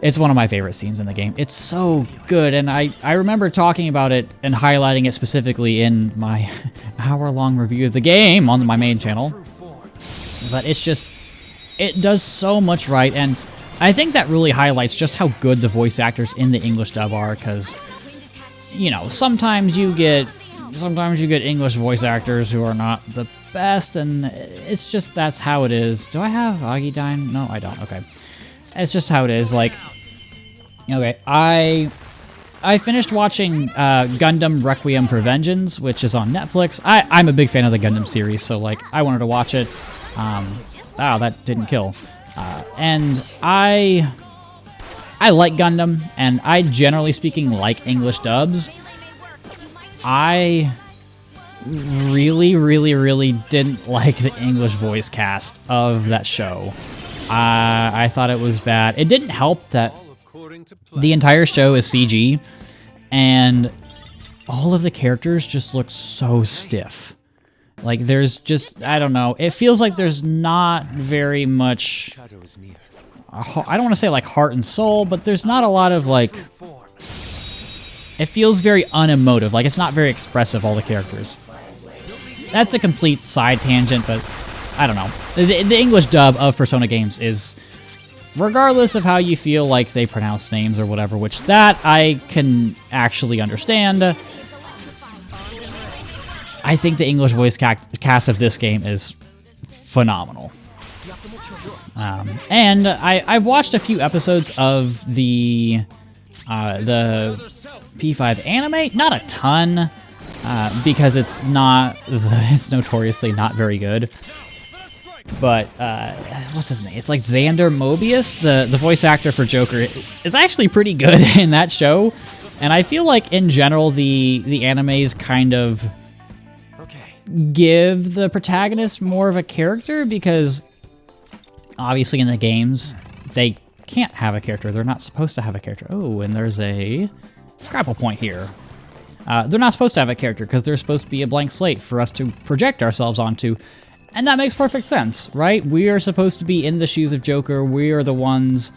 It's one of my favorite scenes in the game. It's so good, and I remember talking about it and highlighting it specifically in my hour-long review of the game on my main channel. But it's just, it does so much right, and I think that really highlights just how good the voice actors in the English dub are, because, you know, sometimes you get English voice actors who are not the best, and it's just, that's how it is. Do I have Agidine? No, I don't. Okay. It's just how it is. Like, okay, I finished watching Gundam Requiem for Vengeance, which is on Netflix. I'm a big fan of the Gundam series, so like I wanted to watch it. That didn't kill. And I like Gundam, and I generally speaking like English dubs. I really, really, really didn't like the English voice cast of that show. I thought it was bad. It didn't help that the entire show is CG, and all of the characters just look so stiff. Like, there's just, I don't know, it feels like there's not very much, I don't want to say like heart and soul, but there's not a lot of like, it feels very unemotive. Like, it's not very expressive, all the characters. That's a complete side tangent, but I don't know. The English dub of Persona games is, regardless of how you feel like they pronounce names or whatever, which that I can actually understand, I think the English voice cast of this game is phenomenal. And I've watched a few episodes of the P5 anime, not a ton, because it's notoriously not very good. But what's his name? It's like Xander Mobius, the voice actor for Joker. It's actually pretty good in that show, and I feel like in general the animes kind of give the protagonist more of a character, because obviously in the games they can't have a character. They're not supposed to have a character. Oh, and there's a grapple point here. They're not supposed to have a character because they're supposed to be a blank slate for us to project ourselves onto. And that makes perfect sense, right? We are supposed to be in the shoes of Joker. We are the ones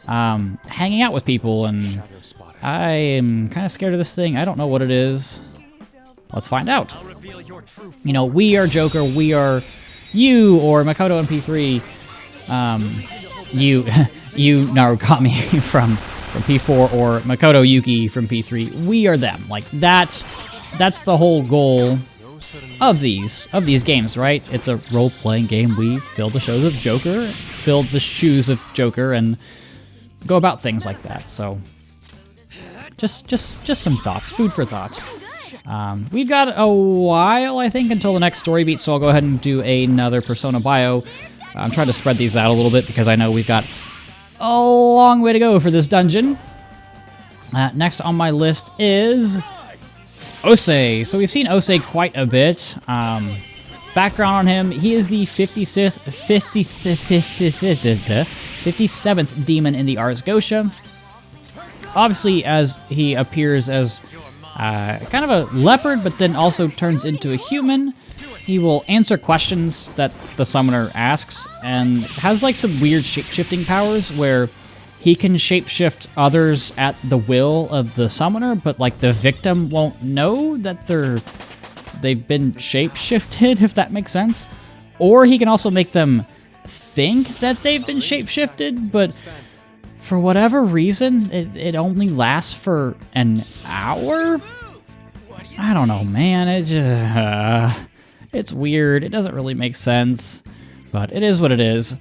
hanging out with people, and I am kind of scared of this thing. I don't know what it is. Let's find out. You know, we are Joker. We are you, or Makoto and P3. You Narukami from P4, or Makoto Yuki from P3. We are them. Like, that's the whole goal of these games, right? It's a role-playing game. We fill the shoes of Joker, and go about things like that. So, just some thoughts, food for thought. We've got a while, I think, until the next story beat, so I'll go ahead and do another Persona bio. I'm trying to spread these out a little bit because I know we've got a long way to go for this dungeon. Next on my list is Osei. So we've seen Osei quite a bit. Background on him, he is the 57th demon in the Ars Gotia. Obviously, as he appears as kind of a leopard, but then also turns into a human. He will answer questions that the summoner asks, and has like some weird shape-shifting powers where he can shapeshift others at the will of the summoner, but like the victim won't know that they've been shapeshifted, if that makes sense. Or he can also make them think that they've been shapeshifted, but for whatever reason, it only lasts for an hour? I don't know, man. It's weird. It doesn't really make sense, but it is what it is.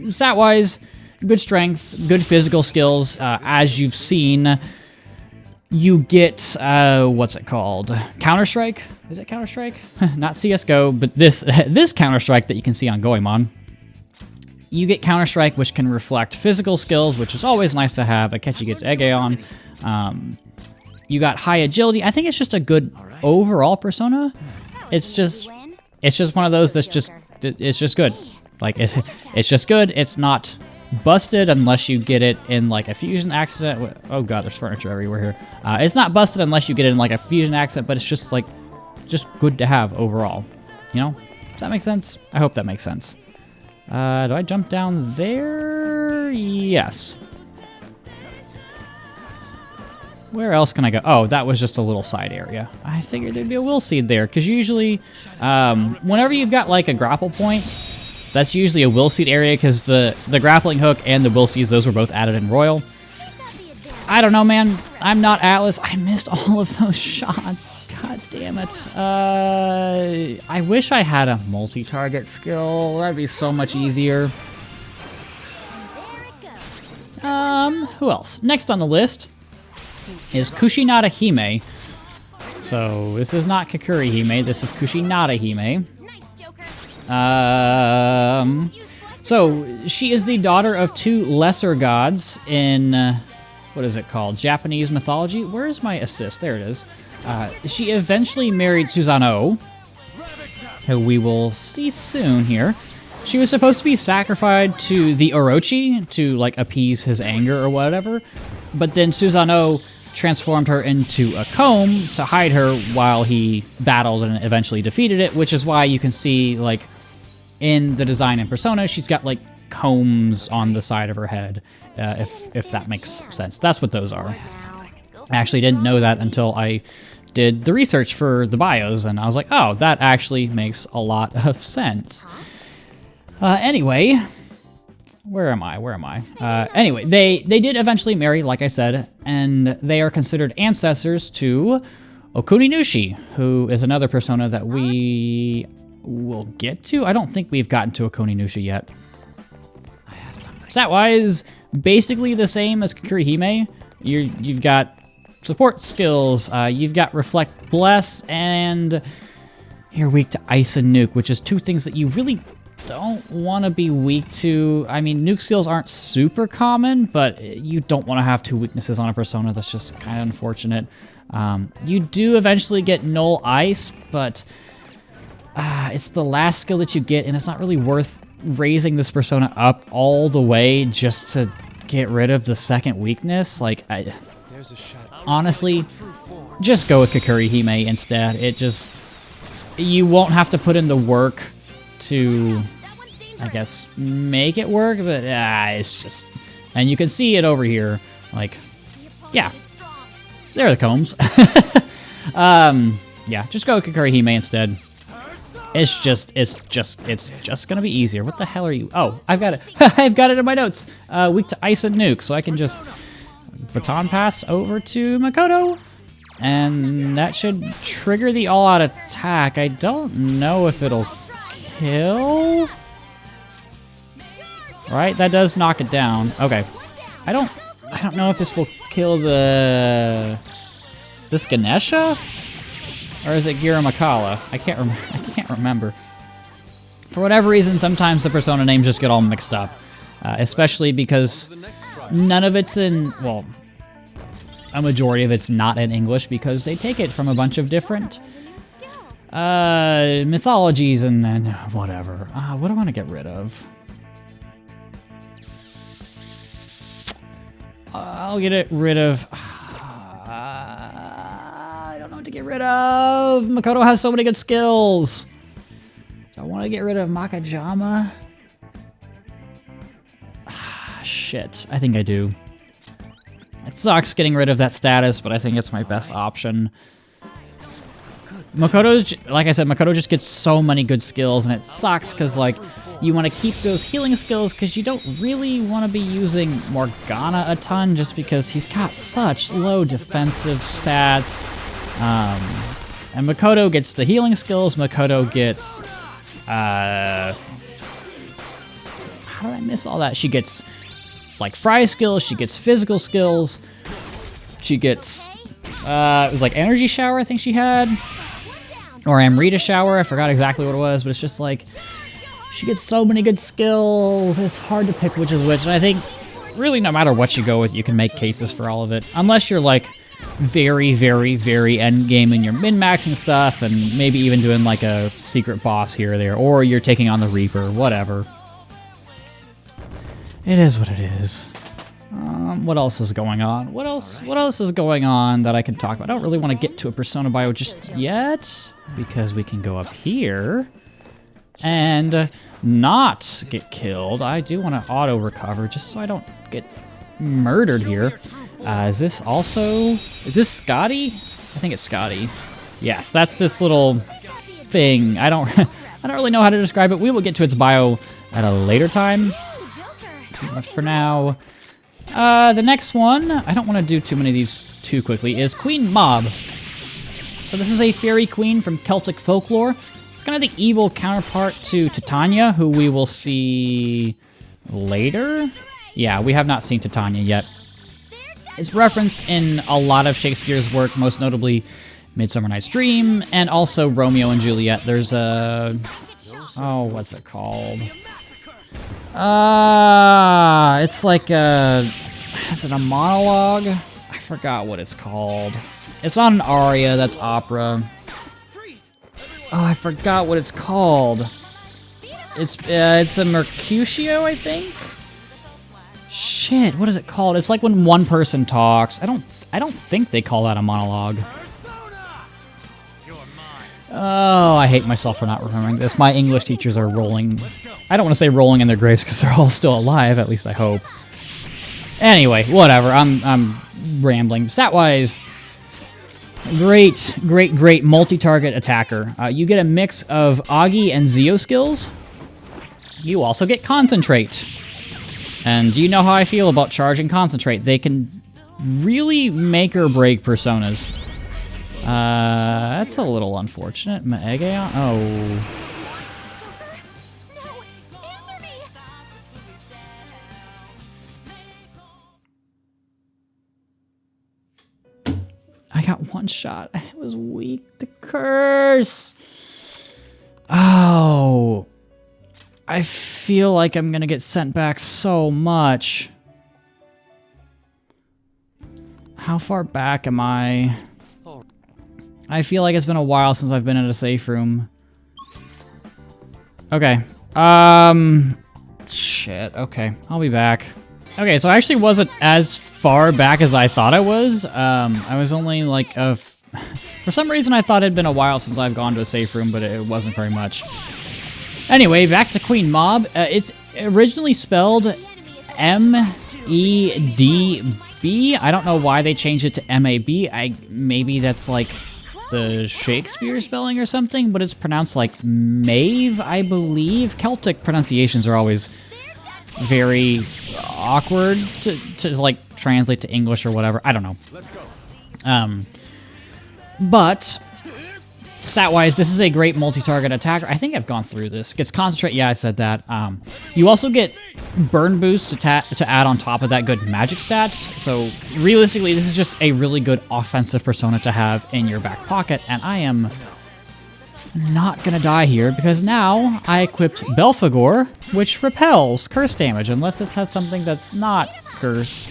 Stat-wise, good strength, good physical skills. As you've seen, you get, what's it called? Counter-Strike? Is it Counter-Strike? Not CSGO, but this Counter-Strike that you can see on Goemon. You get Counter-Strike, which can reflect physical skills, which is always nice to have. Akechi gets Egeon. You got high agility. I think it's just a good overall persona. It's just one of those that's it's just good. Like, it's just good. It's not busted unless you get it in like a fusion accident. Oh god, there's furniture everywhere here. It's not busted unless you get it in like a fusion accident, but it's just like, just good to have overall. You know? Does that make sense? I hope that makes sense. Do I jump down there? Yes. Where else can I go? Oh, that was just a little side area. I figured there'd be a will seed there, because usually, whenever you've got like a grapple point, that's usually a will seed area, because the grappling hook and the will seeds, those were both added in Royal. I don't know, man. I'm not Atlas. I missed all of those shots. God damn it. I wish I had a multi-target skill. That'd be so much easier. Who else? Next on the list is Kushinada Hime. So this is not Kakuri Hime, this is Kushinada Hime. So she is the daughter of two lesser gods in, what is it called? Japanese mythology? Where is my assist? There it is. She eventually married Susanoo, who we will see soon here. She was supposed to be sacrificed to the Orochi to like appease his anger or whatever, but then Susanoo transformed her into a comb to hide her while he battled and eventually defeated it, which is why you can see, like, in the design in Persona, she's got, like, combs on the side of her head, if that makes sense. That's what those are. I actually didn't know that until I did the research for the bios, and I was like, oh, that actually makes a lot of sense. Anyway, where am I? Anyway, they did eventually marry, like I said, and they are considered ancestors to Okuninushi, who is another persona that we will get to. I don't think we've gotten to Okuninushi yet. Stat-wise, basically the same as Kakurihime. You've got support skills, you've got Reflect Bless, and you're weak to Ice and Nuke, which is two things that you really don't want to be weak to. I mean, Nuke skills aren't super common, but you don't want to have two weaknesses on a persona. That's just kind of unfortunate. You do eventually get Null Ice, but it's the last skill that you get, and it's not really worth raising this persona up all the way just to get rid of the second weakness. Like, honestly, just go with Kakurihime instead. You won't have to put in the work to, I guess, make it work, but it's just, and you can see it over here, like, yeah, there are the combs. Yeah, just go with Kakurihime instead. It's just gonna be easier. What the hell are you? Oh, I've got it. I've got it in my notes. Weak to Ice and Nuke, so I can just baton pass over to Makoto, and that should trigger the all-out attack. I don't know if it'll kill. Right, that does knock it down. Okay, I don't know if this will kill the. Is this Ganesha? Or is it Gira Makala? I can't remember. For whatever reason, sometimes the persona names just get all mixed up. Especially because none of it's in, well, a majority of it's not in English because they take it from a bunch of different mythologies and whatever. What do I want to get rid of? I'll get rid of... to get rid of. Makoto has so many good skills. Do I want to get rid of Makajama? Shit, I think I do. It sucks getting rid of that status, but I think it's my best option. Makoto's, like I said, Makoto just gets so many good skills, and it sucks because, like, you want to keep those healing skills because you don't really want to be using Morgana a ton just because he's got such low defensive stats. And Makoto gets the healing skills. Makoto gets, how did I miss all that? She gets, like, fry skills. She gets physical skills. She gets, it was like energy shower I think she had. Or Amrita shower. I forgot exactly what it was, but it's just like, she gets so many good skills. It's hard to pick which is which. And I think, really, no matter what you go with, you can make cases for all of it. Unless you're, like, very, very, very end game and you're min-maxing stuff and maybe even doing like a secret boss here or there, or you're taking on the Reaper, whatever. It is what it is. What else is going on? What else is going on that I can talk about? I don't really want to get to a Persona bio just yet because we can go up here and not get killed. I do want to auto recover just so I don't get murdered here. Is this Scotty? I think it's Scotty. Yes, that's this little thing. I don't really know how to describe it. We will get to its bio at a later time. But for now, the next one, I don't want to do too many of these too quickly, is Queen Mob. So this is a fairy queen from Celtic folklore. It's kind of the evil counterpart to Titania, who we will see later. Yeah, we have not seen Titania yet. It's referenced in a lot of Shakespeare's work, most notably Midsummer Night's Dream, and also Romeo and Juliet. There's a... oh, what's it called? It's like a... is it a monologue? I forgot what it's called. It's not an aria, that's opera. Oh, I forgot what it's called. It's a Mercutio, I think? Shit, what is it called? It's like when one person talks. I don't think they call that a monologue. Oh, I hate myself for not remembering this. My English teachers are rolling. I don't want to say rolling in their graves because they're all still alive, at least I hope. Anyway, whatever. I'm rambling. Stat-wise, great multi-target attacker. You get a mix of Augie and Zeo skills. You also get Concentrate. And you know how I feel about Charge and Concentrate. They can really make or break personas. That's a little unfortunate. Maegeon? Oh. I got one shot. I was weak to curse. Oh. I feel like I'm gonna get sent back so much. How far back am I? I feel like it's been a while since I've been in a safe room. Okay. Shit. Okay. I'll be back. Okay, so I actually wasn't as far back as I thought I was. I was only like for some reason I thought it'd been a while since I've gone to a safe room, but it wasn't very much. Anyway, back to Queen Mob. It's originally spelled M-E-D-B. I don't know why they changed it to M-A-B. Maybe that's like the Shakespeare spelling or something, but it's pronounced like Maeve, I believe. Celtic pronunciations are always very awkward to like translate to English or whatever. I don't know. But stat-wise, this is a great multi-target attacker. I think I've gone through this. Gets Concentrate. Yeah, I said that. You also get Burn Boost to add on top of that good magic stats. So realistically, this is just a really good offensive persona to have in your back pocket. And I am not gonna die here because now I equipped Belphegor, which repels curse damage unless this has something that's not curse.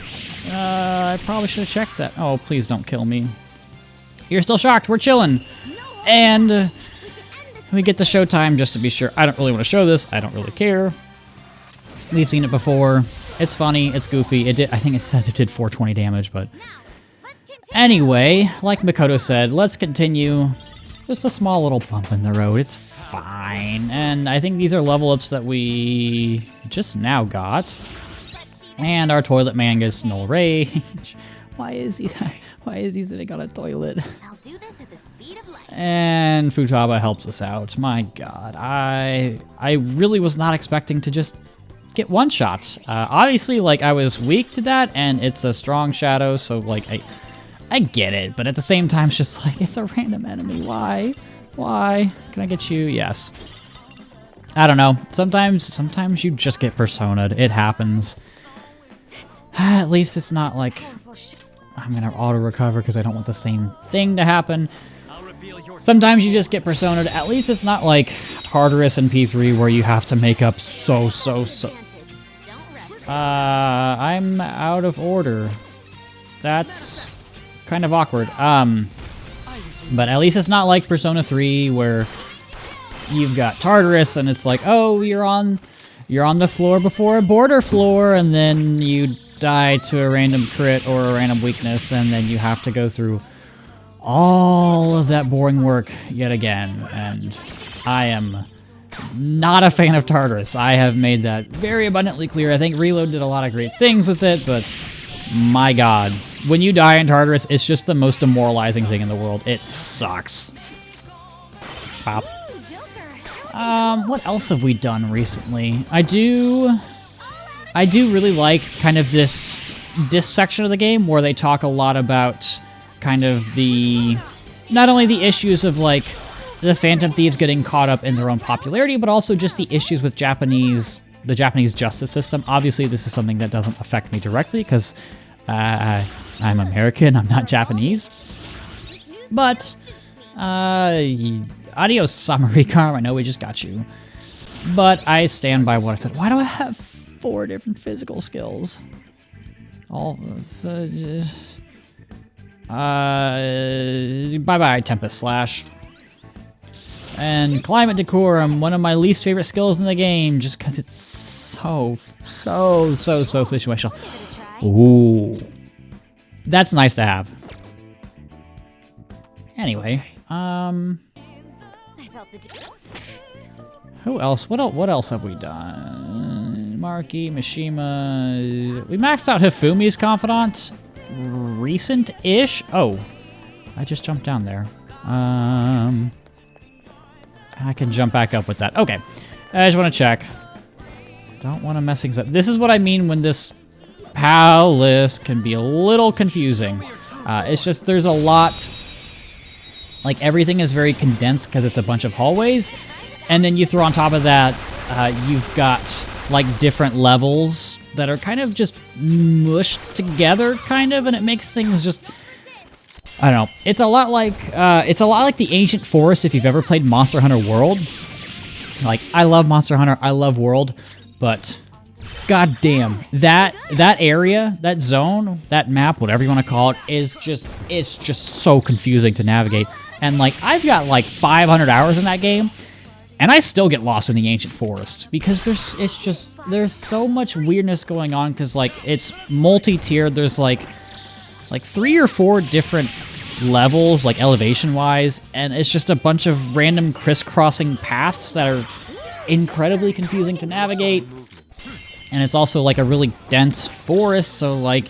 I probably should have checked that. Oh, please don't kill me. You're still shocked. We're chilling. And we get the showtime just to be sure. I don't really want to show this. I don't really care. We've seen it before. It's funny. It's goofy. I think it said it did 420 damage, but anyway, like Makoto said, let's continue. Just a small little bump in the road. It's fine. And I think these are level ups that we just now got. And our toilet man gets Null Rage. Why is he sitting on a toilet? I'll do this at the speed of light. And Futaba helps us out. My god, I really was not expecting to just get one shots. Obviously, like, I was weak to that, and it's a strong shadow, so like I get it, but at the same time, it's just like, it's a random enemy. Why? Why? Can I get you? Yes. I don't know. Sometimes you just get persona'd. It happens. At least it's not like I'm gonna auto-recover because I don't want the same thing to happen. Sometimes you just get persona'd. At least it's not like Tartarus and P3 where you have to make up so. I'm out of order. That's kind of awkward. But at least it's not like Persona 3 where you've got Tartarus and it's like, oh, you're on the floor before a border floor, and then you die to a random crit or a random weakness, and then you have to go through all of that boring work yet again. And I am not a fan of Tartarus. I have made that very abundantly clear. I think Reload did a lot of great things with it, but my god, when you die in Tartarus, it's just the most demoralizing thing in the world. It sucks. Pop. What else have we done recently? I do really like kind of this section of the game where they talk a lot about kind of not only the issues of like the Phantom Thieves getting caught up in their own popularity, but also just the issues with the Japanese justice system. Obviously, this is something that doesn't affect me directly because I'm American, I'm not Japanese. But, adios, Samarikar, I know we just got you. But I stand by what I said. Why do I have 4 different physical skills? Bye-bye, Tempest Slash. And Climate Decorum, one of my least favorite skills in the game, just because it's so situational. Ooh. That's nice to have. Anyway, who else? What else have we done? Marky, Mishima. We maxed out Hifumi's Confidant. Recent-ish? Oh, I just jumped down there. I can jump back up with that. Okay, I just want to check. Don't want to mess things up. This is what I mean when this palace can be a little confusing. It's just there's a lot, like everything is very condensed because it's a bunch of hallways, and then you throw on top of that, you've got like different levels that are kind of just mushed together, kind of, and it makes things just, I don't know. It's a lot like the Ancient Forest if you've ever played Monster Hunter World. Like, I love Monster Hunter, I love World, but god damn, that area, that zone, that map, whatever you want to call it, is just, it's just so confusing to navigate. And like, I've got like 500 hours in that game, and I still get lost in the Ancient Forest because there's so much weirdness going on because like it's multi-tiered. There's like 3 or 4 different levels, like elevation-wise, and it's just a bunch of random crisscrossing paths that are incredibly confusing to navigate. And it's also like a really dense forest, so like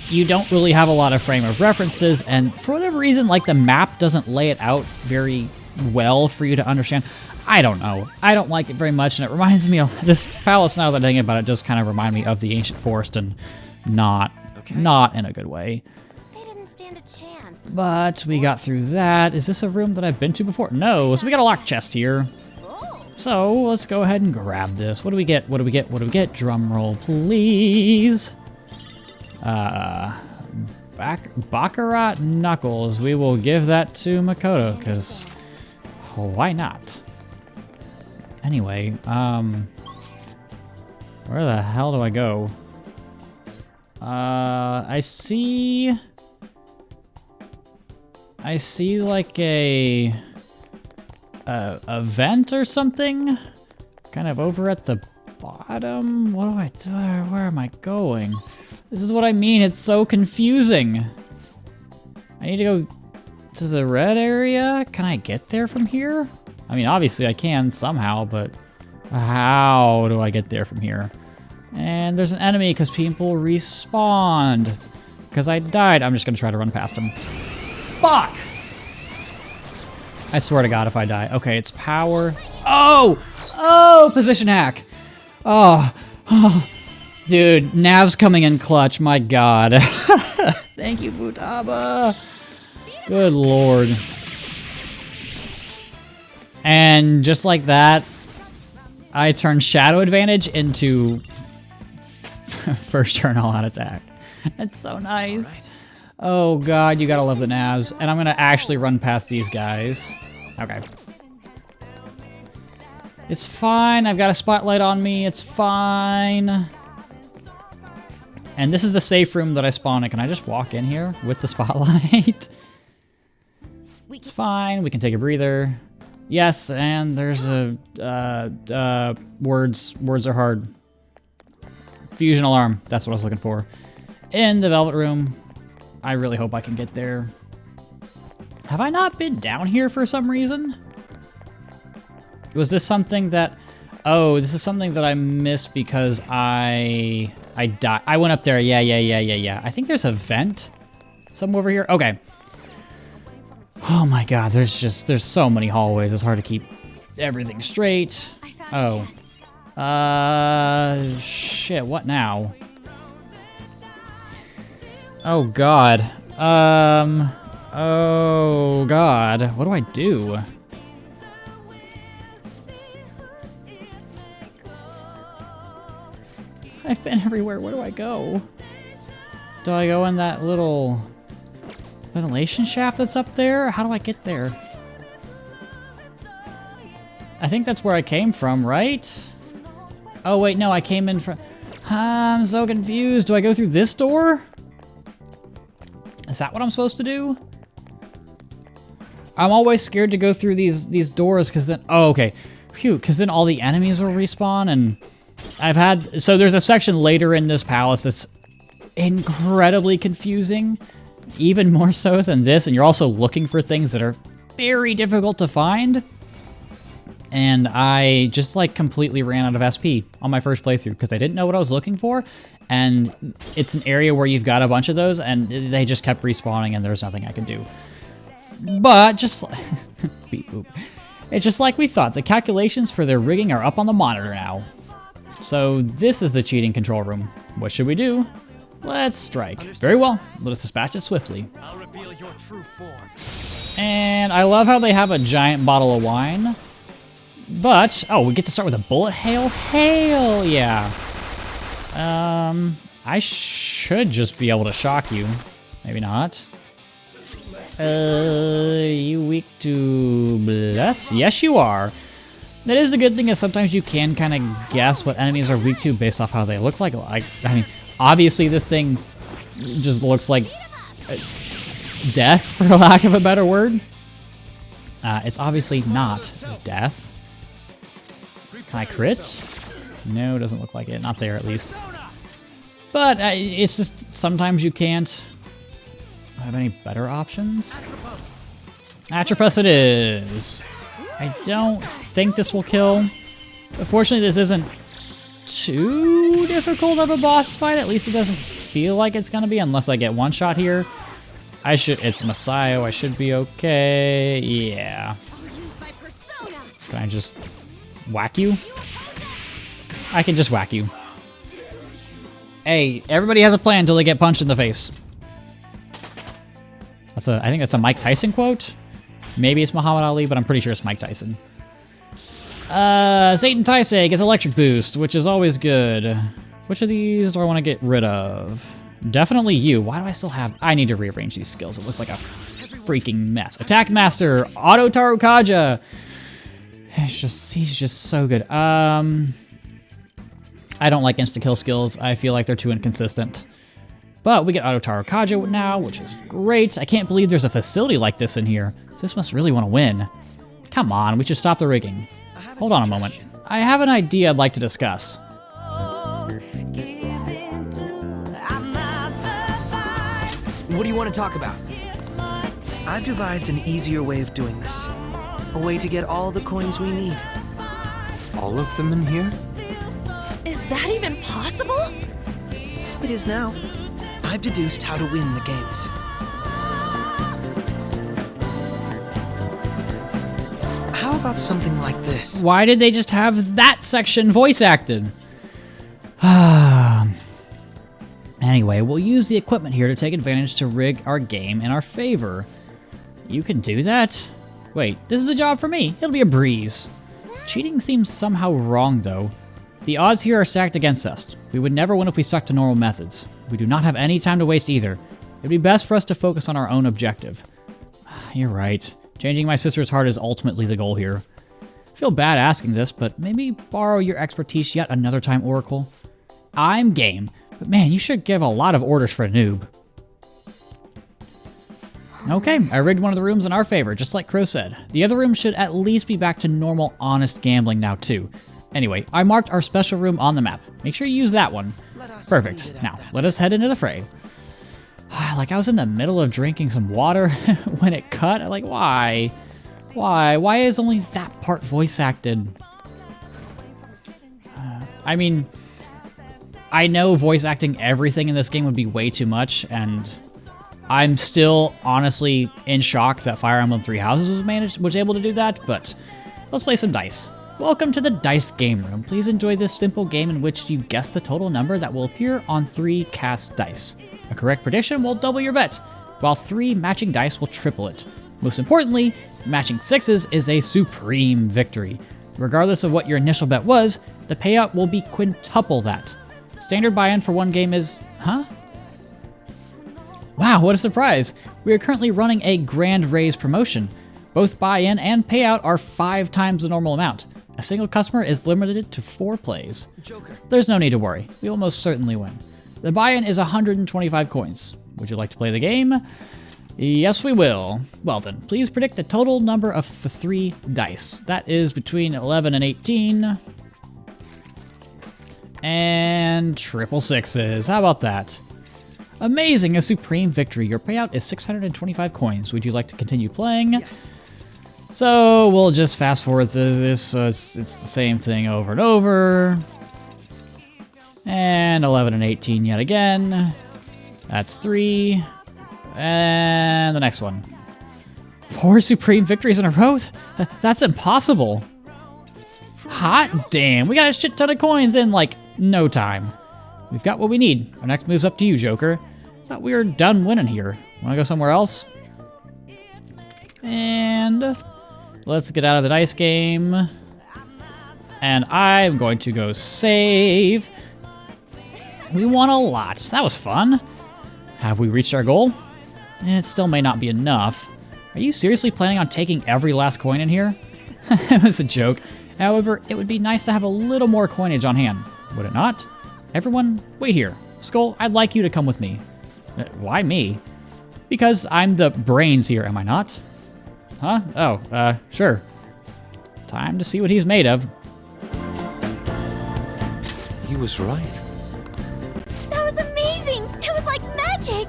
you don't really have a lot of frame of references, and for whatever reason, like the map doesn't lay it out very well for you to understand. I don't know. I don't like it very much, and it reminds me of this palace, now that I think about it, does kind of remind me of the Ancient Forest, and not in a good way. They didn't stand a chance. But we got through that. Is this a room that I've been to before? No, so we got a locked chest here. So let's go ahead and grab this. What do we get? What do we get? What do we get? Drum roll, please. Baccarat Knuckles. We will give that to Makoto, because why not? Anyway, where the hell do I go? I see like a vent or something, kind of over at the bottom. What do I do? Where am I going? This is what I mean. It's so confusing. I need to go to the red area. Can I get there from here? I mean, obviously I can somehow, but how do I get there from here? And there's an enemy because people respawned. Because I died. I'm just going to try to run past him. Fuck! I swear to God if I die. Okay, it's power. Oh! Oh! Position hack. Oh. Oh. Dude, Nav's coming in clutch. My God. Thank you, Futaba. Good Lord. And just like that, I turned Shadow Advantage into first turn all-out attack. That's so nice. Oh God, you gotta love the Navs. And I'm gonna actually run past these guys. Okay. It's fine, I've got a spotlight on me, it's fine. And this is the safe room that I spawned in. Can I just walk in here with the spotlight? It's fine, we can take a breather. Yes, and there's a, words are hard. Fusion alarm, that's what I was looking for. In the Velvet Room, I really hope I can get there. Have I not been down here for some reason? Was this something that, oh, this is something that I missed because I died. I went up there, yeah. I think there's a vent somewhere over here. Okay. Oh my God, there's so many hallways. It's hard to keep everything straight. Oh. Shit, what now? Oh God. Oh God. What do I do? I've been everywhere. Where do I go? Do I go in that little ventilation shaft that's up there? How do I get there? I think that's where I came from, right? Oh wait, no, I came in from... I'm so confused. Do I go through this door? Is that what I'm supposed to do? I'm always scared to go through these doors because then... Oh, okay. Phew, because then all the enemies will respawn and... So there's a section later in this palace that's incredibly confusing. Even more so than this, and you're also looking for things that are very difficult to find. and I just like completely ran out of SP on my first playthrough because I didn't know what I was looking for, and it's an area where you've got a bunch of those, and they just kept respawning, and there's nothing I could do. But just beep boop. It's just like we thought. The calculations for their rigging are up on the monitor now. So this is the cheating control room. What should we do? Let's strike. Very well. Let us dispatch it swiftly. I'll reveal your true form. And I love how they have a giant bottle of wine. But, oh, we get to start with a bullet hail? Hell yeah. I should just be able to shock you. Maybe not. You weak to bless? Yes, you are. That is the good thing, is sometimes you can kind of guess what enemies are weak to based off how they look like. I mean, obviously this thing just looks like death, for lack of a better word. It's obviously not death. Can I crit? No, doesn't look like it. Not there, at least. But it's just sometimes you can't have any better options. Atropus it is. I don't think this will kill. Unfortunately, this isn't too difficult of a boss fight. At least it doesn't feel like it's gonna be, unless I get one shot here. It's Messiah. I should be okay. Yeah. Can I just whack you? I can just whack you. Hey, everybody has a plan until they get punched in the face. I think that's a Mike Tyson quote. Maybe it's Muhammad Ali, but I'm pretty sure it's Mike Tyson. Satan Taisei gets electric boost, which is always good. Which of these do I want to get rid of? Definitely you. Why do I still have... I need to rearrange these skills. It looks like a freaking mess. Attack Master, Auto Tarukaja. He's just so good. I don't like insta-kill skills. I feel like they're too inconsistent. But we get Auto Tarukaja now, which is great. I can't believe there's a facility like this in here. This must really want to win. Come on, we should stop the rigging. Hold on a moment. I have an idea I'd like to discuss. What do you want to talk about? I've devised an easier way of doing this. A way to get all the coins we need. All of them in here? Is that even possible? It is now. I've deduced how to win the games. How about something like this? Why did they just have that section voice acted? Anyway, we'll use the equipment here to take advantage to rig our game in our favor. You can do that? Wait, this is a job for me. It'll be a breeze. Cheating seems somehow wrong, though. The odds here are stacked against us. We would never win if we stuck to normal methods. We do not have any time to waste either. It'd be best for us to focus on our own objective. You're right. Changing my sister's heart is ultimately the goal here. I feel bad asking this, but maybe borrow your expertise yet another time, Oracle. I'm game, but man, you should give a lot of orders for a noob. Okay, I rigged one of the rooms in our favor, just like Crow said. The other room should at least be back to normal, honest gambling now too. Anyway, I marked our special room on the map. Make sure you use that one. Perfect. Now, let us head into the fray. Like, I was in the middle of drinking some water when it cut. Like, why? Why? Why is only that part voice acted? I mean, I know voice acting everything in this game would be way too much, and I'm still honestly in shock that Fire Emblem Three Houses was able to do that, but let's play some dice. Welcome to the Dice Game Room. Please enjoy this simple game in which you guess the total number that will appear on 3 cast dice. A correct prediction will double your bet, while 3 matching dice will triple it. Most importantly, matching 6s is a supreme victory. Regardless of what your initial bet was, the payout will be quintuple that. Standard buy-in for one game is... huh? Wow, what a surprise! We are currently running a Grand Raise promotion. Both buy-in and payout are 5 times the normal amount. A single customer is limited to 4 plays. There's no need to worry, we will most certainly win. The buy-in is 125 coins. Would you like to play the game? Yes, we will. Well then, please predict the total number of the 3 dice. That is between 11 and 18. And triple 6s, how about that? Amazing, a supreme victory. Your payout is 625 coins. Would you like to continue playing? Yes. So we'll just fast forward through this, so it's the same thing over and over. And 11 and 18 yet again. That's 3. And the next one. 4 supreme victories in a row? That's impossible. Hot damn, we got a shit ton of coins in like no time. We've got what we need. Our next move's up to you, Joker. Thought we were done winning here. Wanna go somewhere else? And let's get out of the dice game. And I'm going to go save. We won a lot. That was fun. Have we reached our goal? It still may not be enough. Are you seriously planning on taking every last coin in here? It was a joke. However, it would be nice to have a little more coinage on hand, would it not? Everyone, wait here. Skull, I'd like you to come with me. Why me? Because I'm the brains here, am I not? Huh? Oh, sure. Time to see what he's made of. He was right. That was amazing! It was like magic!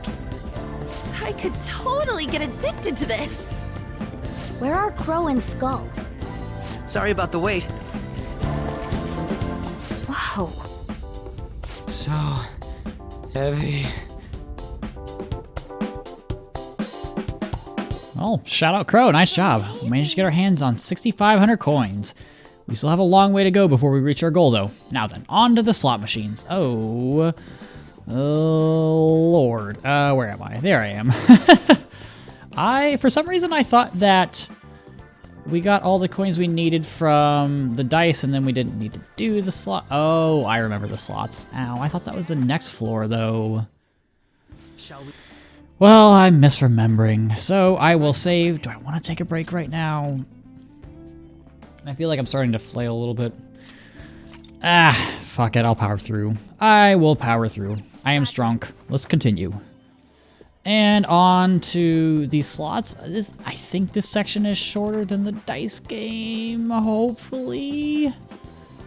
I could totally get addicted to this. Where are Crow and Skull? Sorry about the wait. Whoa. So heavy. Well, shout out Crow, nice job. We managed to get our hands on 6,500 coins. We still have a long way to go before we reach our goal though. Now then, on to the slot machines. Oh Lord. Where am I? There I am. For some reason, I thought that we got all the coins we needed from the dice and then we didn't need to do the slot. Oh, I remember the slots. Ow, I thought that was the next floor though. Well, I'm misremembering, so I will save. Do I want to take a break right now? I feel like I'm starting to flail a little bit. Fuck it, I'll power through. I will power through. I am strong. Let's continue. And on to the slots. I think this section is shorter than the dice game, hopefully.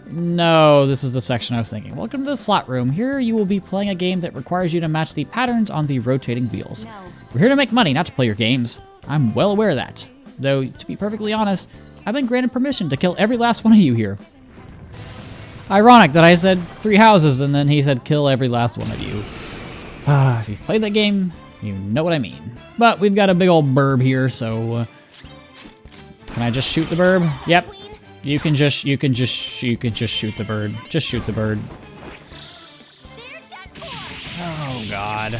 No, this is the section I was thinking. Welcome to the slot room. Here you will be playing a game that requires you to match the patterns on the rotating wheels. No. We're here to make money, not to play your games. I'm well aware of that. Though, to be perfectly honest, I've been granted permission to kill every last one of you here. Ironic that I said 3 houses and then he said kill every last one of you. If you've played that game, you know what I mean. But we've got a big old burb here, so can I just shoot the burb? Yep. You can just shoot the bird. Just shoot the bird. Oh God.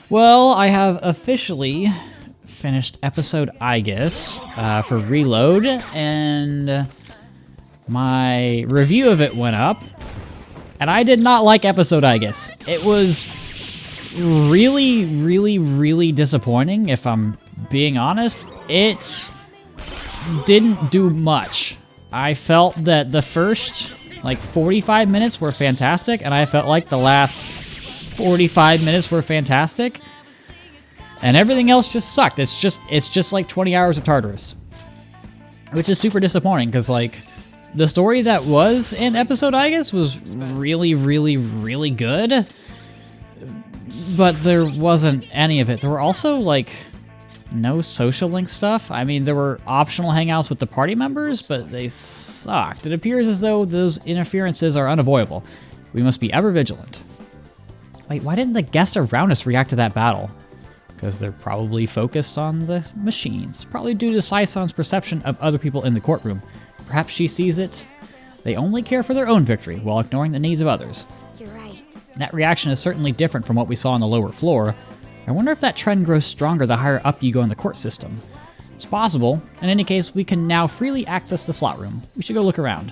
Well, I have officially finished episode Aigis for Reload, and my review of it went up, and I did not like episode Aigis. It was really, really, really disappointing, if I'm being honest. It didn't do much. I felt that the first, 45 minutes were fantastic, and I felt like the last 45 minutes were fantastic, and everything else just sucked. It's just like 20 hours of Tartarus, which is super disappointing, because, the story that was in episode Aigis was really, really, really good, but there wasn't any of it. There were also, no social link stuff. I mean, there were optional hangouts with the party members, but they sucked. It appears as though those interferences are unavoidable. We must be ever vigilant. Wait, why didn't the guests around us react to that battle? Because they're probably focused on the machines. Probably due to Saison's perception of other people in the courtroom. Perhaps she sees it. They only care for their own victory while ignoring the needs of others. You're right. That reaction is certainly different from what we saw on the lower floor. I wonder if that trend grows stronger the higher up you go in the court system. It's possible. In any case, we can now freely access the slot room. We should go look around.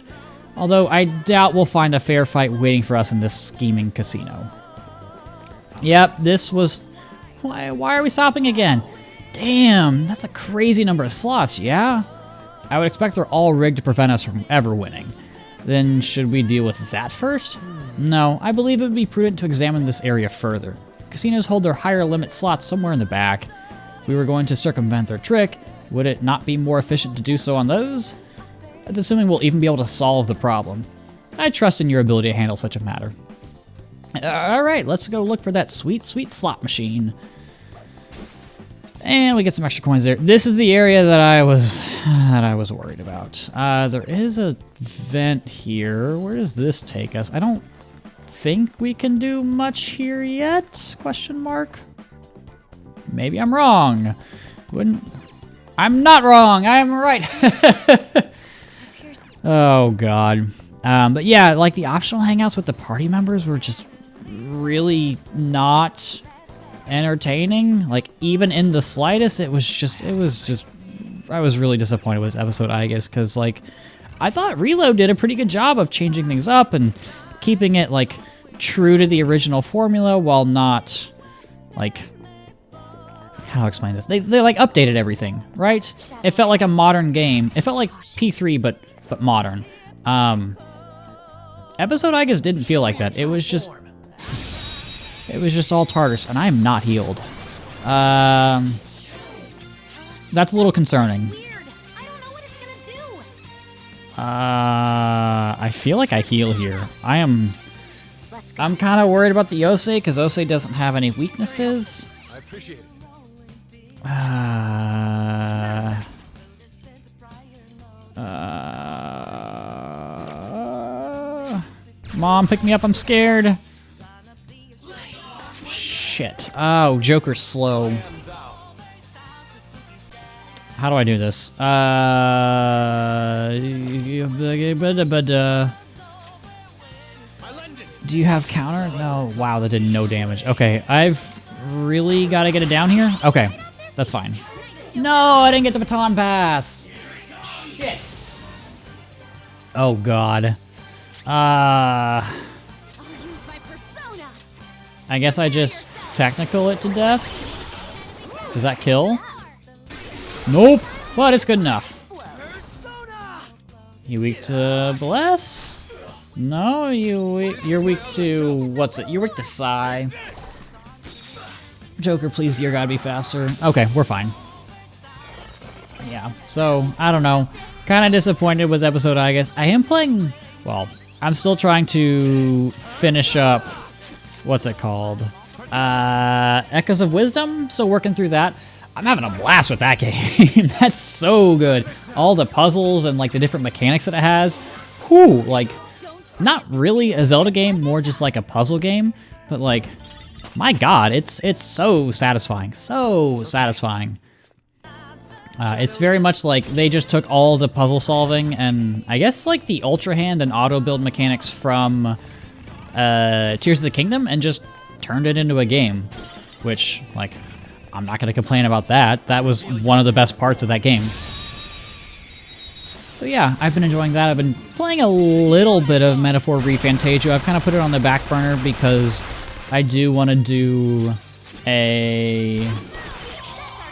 Although I doubt we'll find a fair fight waiting for us in this scheming casino. Yep, this was... Why are we stopping again? Damn, that's a crazy number of slots, yeah? I would expect they're all rigged to prevent us from ever winning. Then should we deal with that first? No, I believe it would be prudent to examine this area further. Casinos hold their higher limit slots somewhere in the back. If we were going to circumvent their trick, would it not be more efficient to do so on those? That's assuming we'll even be able to solve the problem. I trust in your ability to handle such a matter. Alright, let's go look for that sweet, sweet slot machine. And we get some extra coins there. This is the area that I was worried about. There is a vent here. Where does this take us? I don't think we can do much here yet? Question mark. Maybe I'm wrong. I'm not wrong. I am right. Oh god. But yeah, like the optional hangouts with the party members were just really not entertaining. Like even in the slightest, it was just I was really disappointed with episode I guess, because like I thought Reload did a pretty good job of changing things up and keeping it like true to the original formula while not like, how to explain this? They like updated everything, right? It felt like a modern game. It felt like P3 but modern. Episode I guess didn't feel like that. It was just all Tartarus, and I am not healed. That's a little concerning. I feel like I heal here. I'm kind of worried about the Osei, because Osei doesn't have any weaknesses. I appreciate it. Mom, pick me up, I'm scared. Shit. Oh, Joker's slow. How do I do this? Do you have counter? No. Wow, that did no damage. Okay, I've really got to get it down here? Okay, that's fine. No, I didn't get the baton pass. Shit. Oh, God. I guess I just technical it to death. Does that kill? Nope, but it's good enough. You weak to Bless? No, you're weak to, what's it? You're weak to Psy. Joker, please, dear God, be faster. Okay, we're fine. Yeah, so, I don't know. Kind of disappointed with episode, I guess. I am playing, well, I'm still trying to finish up, what's it called? Echoes of Wisdom, still working through that. I'm having a blast with that game. That's so good. All the puzzles and like the different mechanics that it has. Whew, like, not really a Zelda game, more just like a puzzle game, but like, my God, it's so satisfying, so satisfying. It's very much like they just took all the puzzle solving and I guess like the Ultra Hand and auto build mechanics from Tears of the Kingdom and just turned it into a game, which like, I'm not gonna complain about that. That was one of the best parts of that game. So yeah, I've been enjoying that. I've been playing a little bit of Metaphor ReFantagio. I've kind of put it on the back burner because I do want to do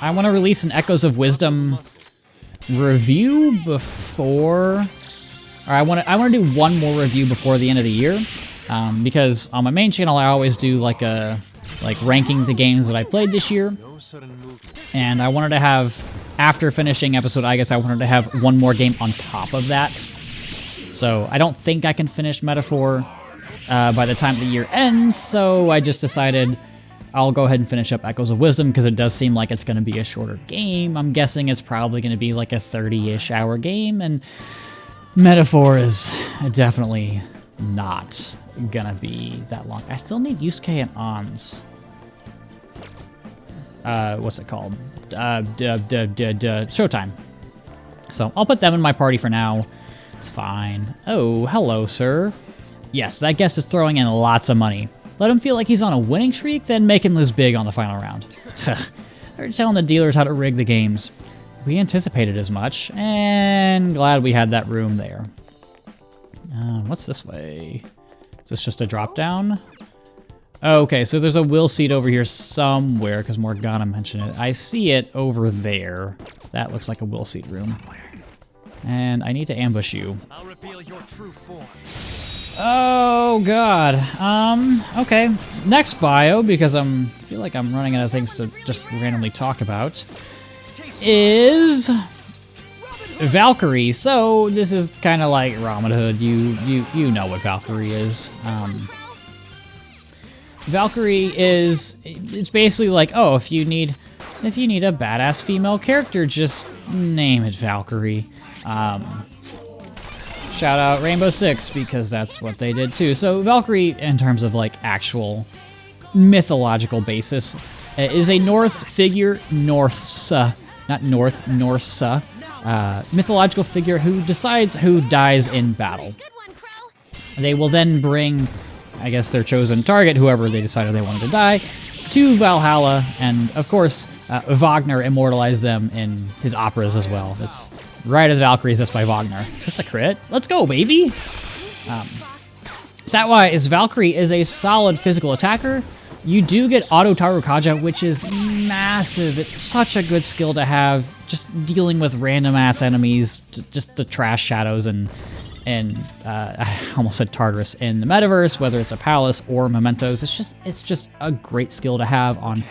I want to release an Echoes of Wisdom review before, or I want to do one more review before the end of the year, because on my main channel I always do like ranking the games that I played this year, and I wanted to have, after finishing episode I guess I wanted to have one more game on top of that. So I don't think I can finish Metaphor by the time the year ends, so I just decided I'll go ahead and finish up Echoes of Wisdom because it does seem like it's going to be a shorter game. I'm guessing it's probably going to be like a 30-ish hour game, and Metaphor is definitely not going to be that long. I still need Yusuke and Ans. What's it called? Showtime. So I'll put them in my party for now. It's fine. Oh, hello, sir. Yes, that guest is throwing in lots of money. Let him feel like he's on a winning streak, then make him lose big on the final round. They're telling the dealers how to rig the games. We anticipated as much, and glad we had that room there. What's this way? Is this just a drop down? Oh, okay, so there's a will seat over here somewhere, because Morgana mentioned it. I see it over there. That looks like a will seat room. And I need to ambush you. I'll reveal your true form. Oh god. Okay. Next bio, because I feel like I'm running out of things to just randomly talk about, is Valkyrie. So this is kind of like Robin Hood. You know what Valkyrie is. Valkyrie is, it's basically like, oh, if you need if you need a badass female character, just name it Valkyrie. Shout out Rainbow Six, because that's what they did too. So Valkyrie, in terms of like actual mythological basis, is a Norse figure, Norse mythological figure who decides who dies in battle. They will then bring, I guess, their chosen target, whoever they decided they wanted to die, to Valhalla, and of course, Wagner immortalized them in his operas as well. That's Ride of the Valkyries, that's by Wagner. Is this a crit? Let's go, baby! Stat-wise, Valkyrie is a solid physical attacker. You do get Auto Tarukaja, which is massive. It's such a good skill to have, just dealing with random-ass enemies, just the trash shadows and I almost said Tartarus in the metaverse, whether it's a palace or mementos. It's just a great skill to have on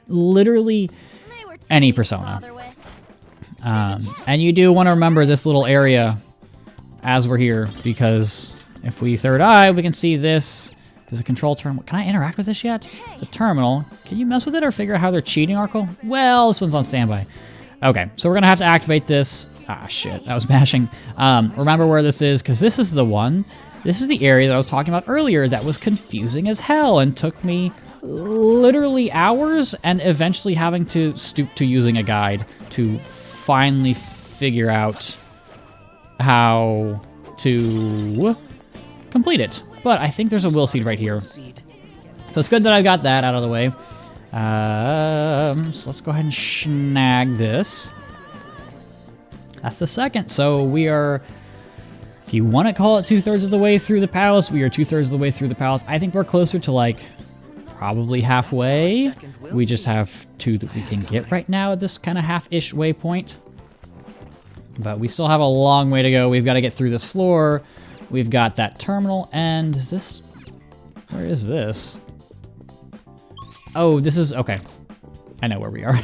literally any persona. And you do want to remember this little area as we're here, because if we third eye, we can see this is a control terminal. Can I interact with this yet? It's a terminal. Can you mess with it or figure out how they're cheating, Arkle? Well, this one's on standby. Okay, so we're gonna have to activate this. Ah, shit, I was mashing. Remember where this is, because this is the one. This is the area that I was talking about earlier that was confusing as hell and took me literally hours, and eventually having to stoop to using a guide to finally figure out how to complete it. But I think there's a will seed right here. So it's good that I got that out of the way. So let's go ahead and snag this. That's the second. So we are, if you want to call it 2/3 of the way through the palace, we are 2/3 of the way through the palace. I think we're closer to like probably halfway. We just have 2 that we can get right now at this kind of half-ish waypoint. But we still have a long way to go. We've got to get through this floor. We've got that terminal, and is this, where is this? Oh, this is, okay. I know where we are.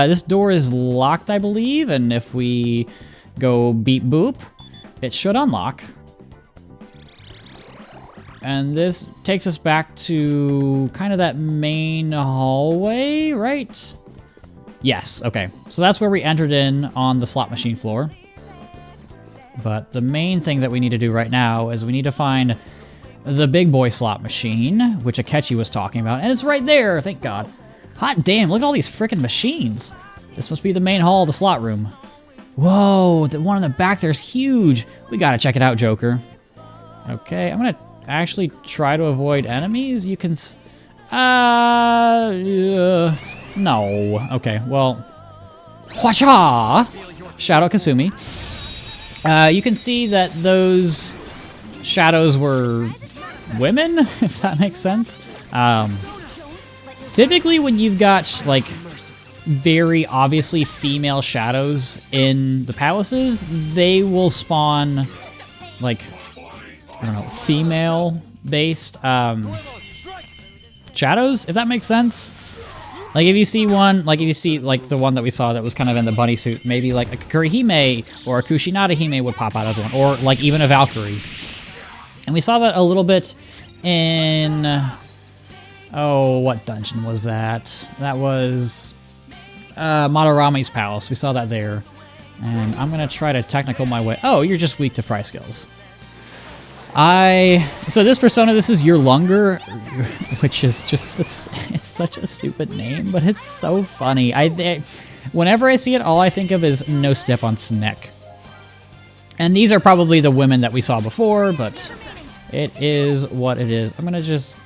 This door is locked, I believe, and if we go beep boop, it should unlock. And this takes us back to kind of that main hallway, right? Yes, okay. So that's where we entered in on the slot machine floor. But the main thing that we need to do right now is we need to find the big boy slot machine, which Akechi was talking about, and it's right there, thank God. Hot damn, look at all these freaking machines. This must be the main hall of the slot room. Whoa, the one in the back there's huge. We gotta check it out, Joker. Okay, I'm gonna actually try to avoid enemies. You can, no. Okay, well, Hwacha! Shout out Kasumi. You can see that those shadows were women, if that makes sense. Typically when you've got like very obviously female shadows in the palaces, they will spawn like, I don't know, female based shadows, if that makes sense. Like if you see one, like if you see like the one that we saw that was kind of in the bunny suit, maybe like a Kurihime or a Kushinada Hime would pop out of one, or like even a Valkyrie. And we saw that a little bit in, oh, what dungeon was that? That was Madarame's palace. We saw that there. And I'm gonna try to technical my way. Oh, you're just weak to fry skills. So this persona, this is Yurlunger, which is just this, it's such a stupid name, but it's so funny. Whenever I see it, all I think of is no step on Snek. And these are probably the women that we saw before, but it is what it is. I'm gonna just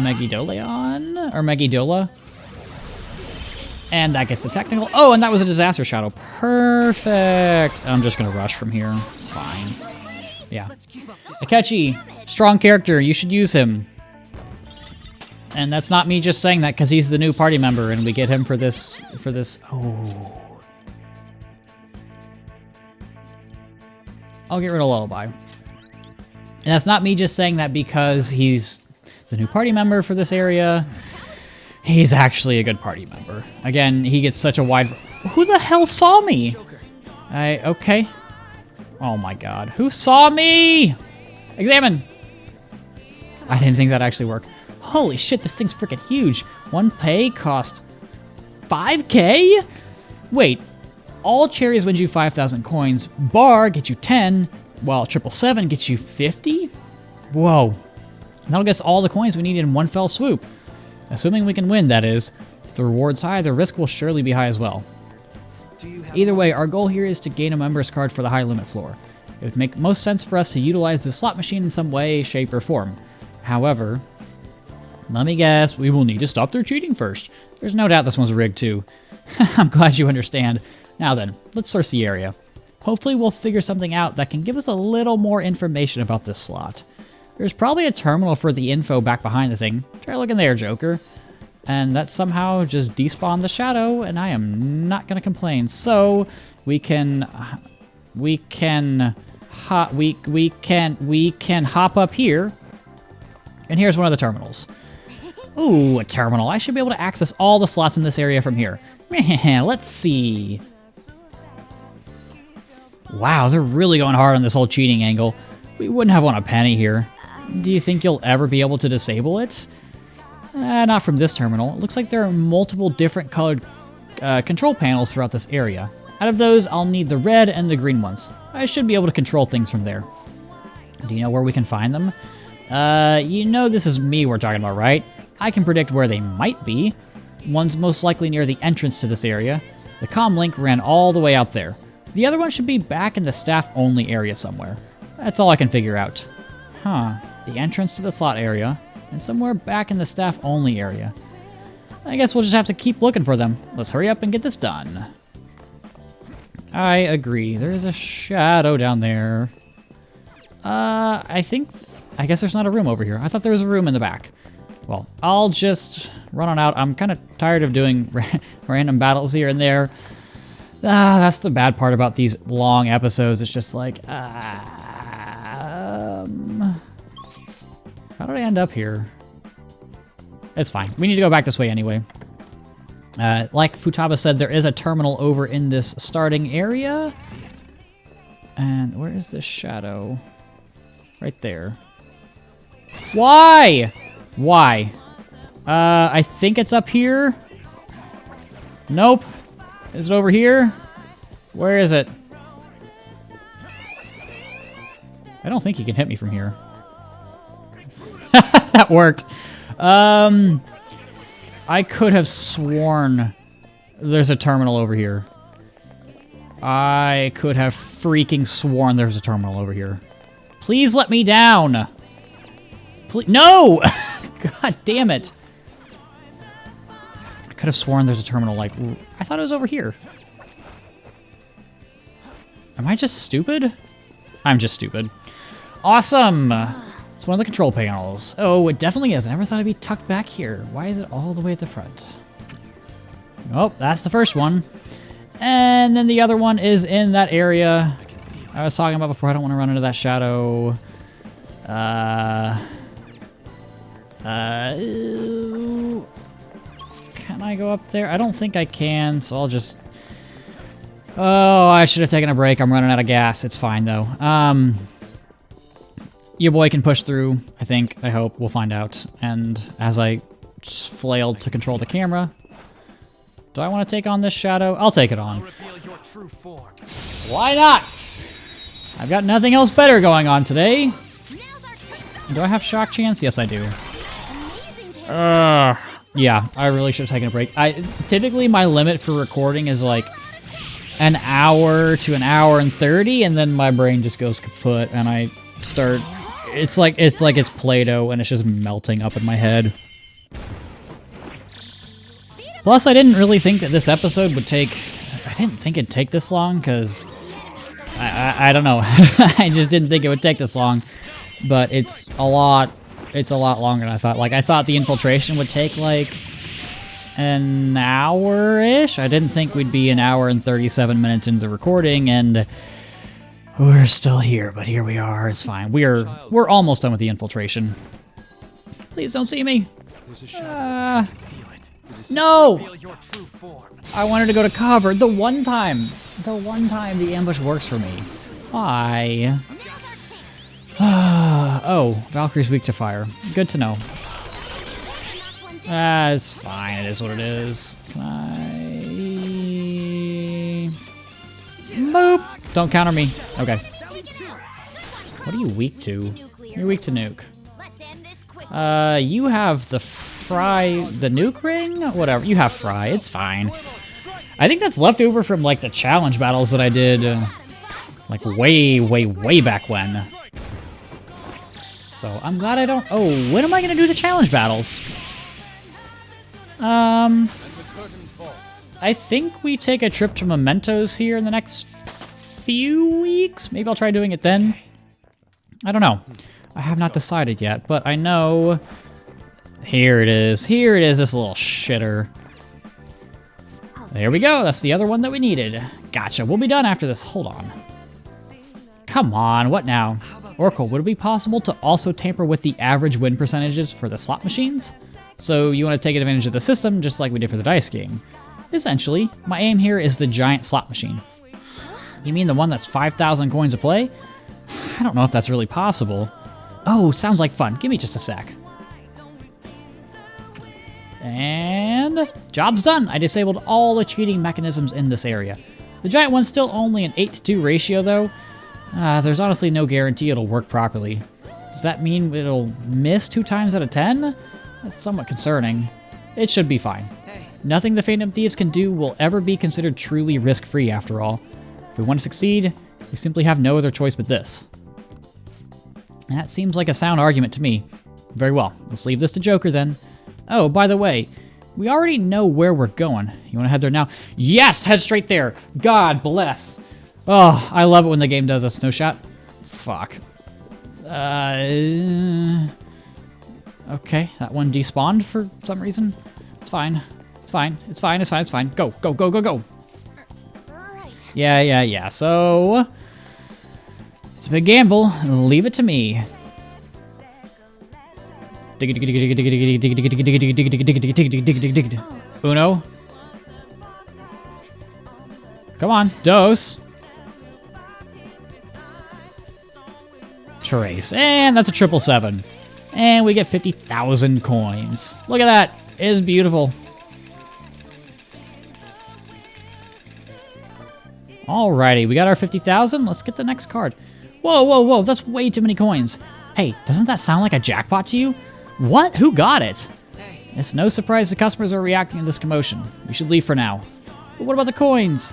Megidoleon, or Megidola. And that gets the technical. Oh, and that was a disaster shadow. Perfect. I'm just gonna rush from here. It's fine. Yeah. Akechi, strong character, you should use him. And that's not me just saying that because he's the new party member and we get him for this, oh. I'll get rid of Lullaby. And that's not me just saying that because he's the new party member for this area. He's actually a good party member. Again, he gets such a wide... Who the hell saw me? Okay. Oh my God, who saw me? Examine. I didn't think that'd actually work. Holy shit, this thing's freaking huge. One pay cost 5K? Wait, all cherries wins you 5,000 coins, bar gets you 10, while 777 gets you 50? Whoa. That'll get us all the coins we need in one fell swoop. Assuming we can win, that is. If the reward's high, the risk will surely be high as well. Either way, our goal here is to gain a member's card for the high limit floor. It would make most sense for us to utilize the slot machine in some way, shape, or form. However, let me guess, we will need to stop their cheating first. There's no doubt this one's rigged too. I'm glad you understand. Now then, let's search the area. Hopefully we'll figure something out that can give us a little more information about this slot. There's probably a terminal for the info back behind the thing. Try looking there, Joker. And that somehow just despawned the shadow, and I am not gonna complain. So we can hop up here, and here's one of the terminals. Ooh, a terminal. I should be able to access all the slots in this area from here. Let's see. Wow, they're really going hard on this whole cheating angle. We wouldn't have won a penny here. Do you think you'll ever be able to disable it? Not from this terminal. It looks like there are multiple different colored control panels throughout this area. Out of those, I'll need the red and the green ones. I should be able to control things from there. Do you know where we can find them? You know this is me we're talking about, right? I can predict where they might be. One's most likely near the entrance to this area. The comm link ran all the way out there. The other one should be back in the staff-only area somewhere. That's all I can figure out. Huh, the entrance to the slot area, and somewhere back in the staff-only area. I guess we'll just have to keep looking for them. Let's hurry up and get this done. I agree, there is a shadow down there. I guess there's not a room over here. I thought there was a room in the back. Well, I'll just run on out. I'm kind of tired of doing random battles here and there. That's the bad part about these long episodes. It's just like, how did I end up here? It's fine. We need to go back this way anyway. Like Futaba said, there is a terminal over in this starting area. And where is this shadow? Right there. Why? Why? I think it's up here. Nope. Is it over here? Where is it? I don't think he can hit me from here. That worked. I could have sworn there's a terminal over here. I could have freaking sworn there's a terminal over here. Please let me down. Please, no! God damn it. I could have sworn there's a terminal, like, I thought it was over here. Am I just stupid? I'm just stupid. Awesome! It's one of the control panels. Oh, it definitely is. I never thought it'd be tucked back here. Why is it all the way at the front? Oh, that's the first one. And then the other one is in that area I was talking about before. I don't want to run into that shadow. Can I go up there? I don't think I can, so I'll just... Oh, I should have taken a break. I'm running out of gas. It's fine, though. Your boy can push through, I think. I hope. We'll find out. And as I flailed to control the camera... Do I want to take on this shadow? I'll take it on. Why not? I've got nothing else better going on today. Do I have shock chance? Yes, I do. Yeah, I really should have taken a break. Typically, my limit for recording is like an hour to an hour and 30, and then my brain just goes kaput, and I start... It's like it's Play-Doh, and it's just melting up in my head. Plus, I didn't really think that this episode would take... I didn't think it'd take this long, because... I don't know. I just didn't think it would take this long. But it's a lot longer than I thought. Like, I thought the infiltration would take, like, an hour-ish. I didn't think we'd be an hour and 37 minutes into recording, and... We're still here, but here we are. It's fine. We're almost done with the infiltration. Please don't see me. No! I wanted to go to cover. The one time the ambush works for me. Why? Oh, Valkyrie's weak to fire. Good to know. It's fine. It is what it is. Can I... don't counter me. Okay. What are you weak to? You're weak to nuke. You have the the nuke ring? Whatever, you have fry, it's fine. I think that's left over from like the challenge battles that I did like way back when. So I'm glad I don't, oh, when am I gonna do the challenge battles? I think we take a trip to Mementos here in the next few weeks. Maybe I'll try doing it then. I don't know. I have not decided yet, but I know... Here it is. Here it is, this little shitter. There we go. That's the other one that we needed. Gotcha. We'll be done after this. Hold on. Come on. What now? Oracle, would it be possible to also tamper with the average win percentages for the slot machines? So you want to take advantage of the system just like we did for the dice game. Essentially, my aim here is the giant slot machine. You mean the one that's 5,000 coins a play? I don't know if that's really possible. Oh, sounds like fun. Give me just a sec. And job's done. I disabled all the cheating mechanisms in this area. The giant one's still only an 8-to-2 ratio though. There's honestly no guarantee it'll work properly. Does that mean it'll miss 2 times out of 10? That's somewhat concerning. It should be fine. Nothing the Phantom Thieves can do will ever be considered truly risk-free after all. If we want to succeed, we simply have no other choice but this. That seems like a sound argument to me. Very well, let's leave this to Joker then. Oh, by the way, we already know where we're going. You want to head there now? Yes, head straight there. God bless. Oh, I love it when the game does this. No shot? Fuck. Okay, that one despawned for some reason. It's fine. It's fine. It's fine. It's fine. It's fine. Go, go, go, go, go. Yeah. So, it's a big gamble. Leave it to me. Uno. Come on, dos. Trace, and that's a 777. And we get 50,000 coins. Look at that, it is beautiful. Alrighty, we got our 50,000. Let's get the next card. Whoa, that's way too many coins. Hey, doesn't that sound like a jackpot to you? What? Who got it? It's no surprise the customers are reacting to this commotion. We should leave for now. But what about the coins?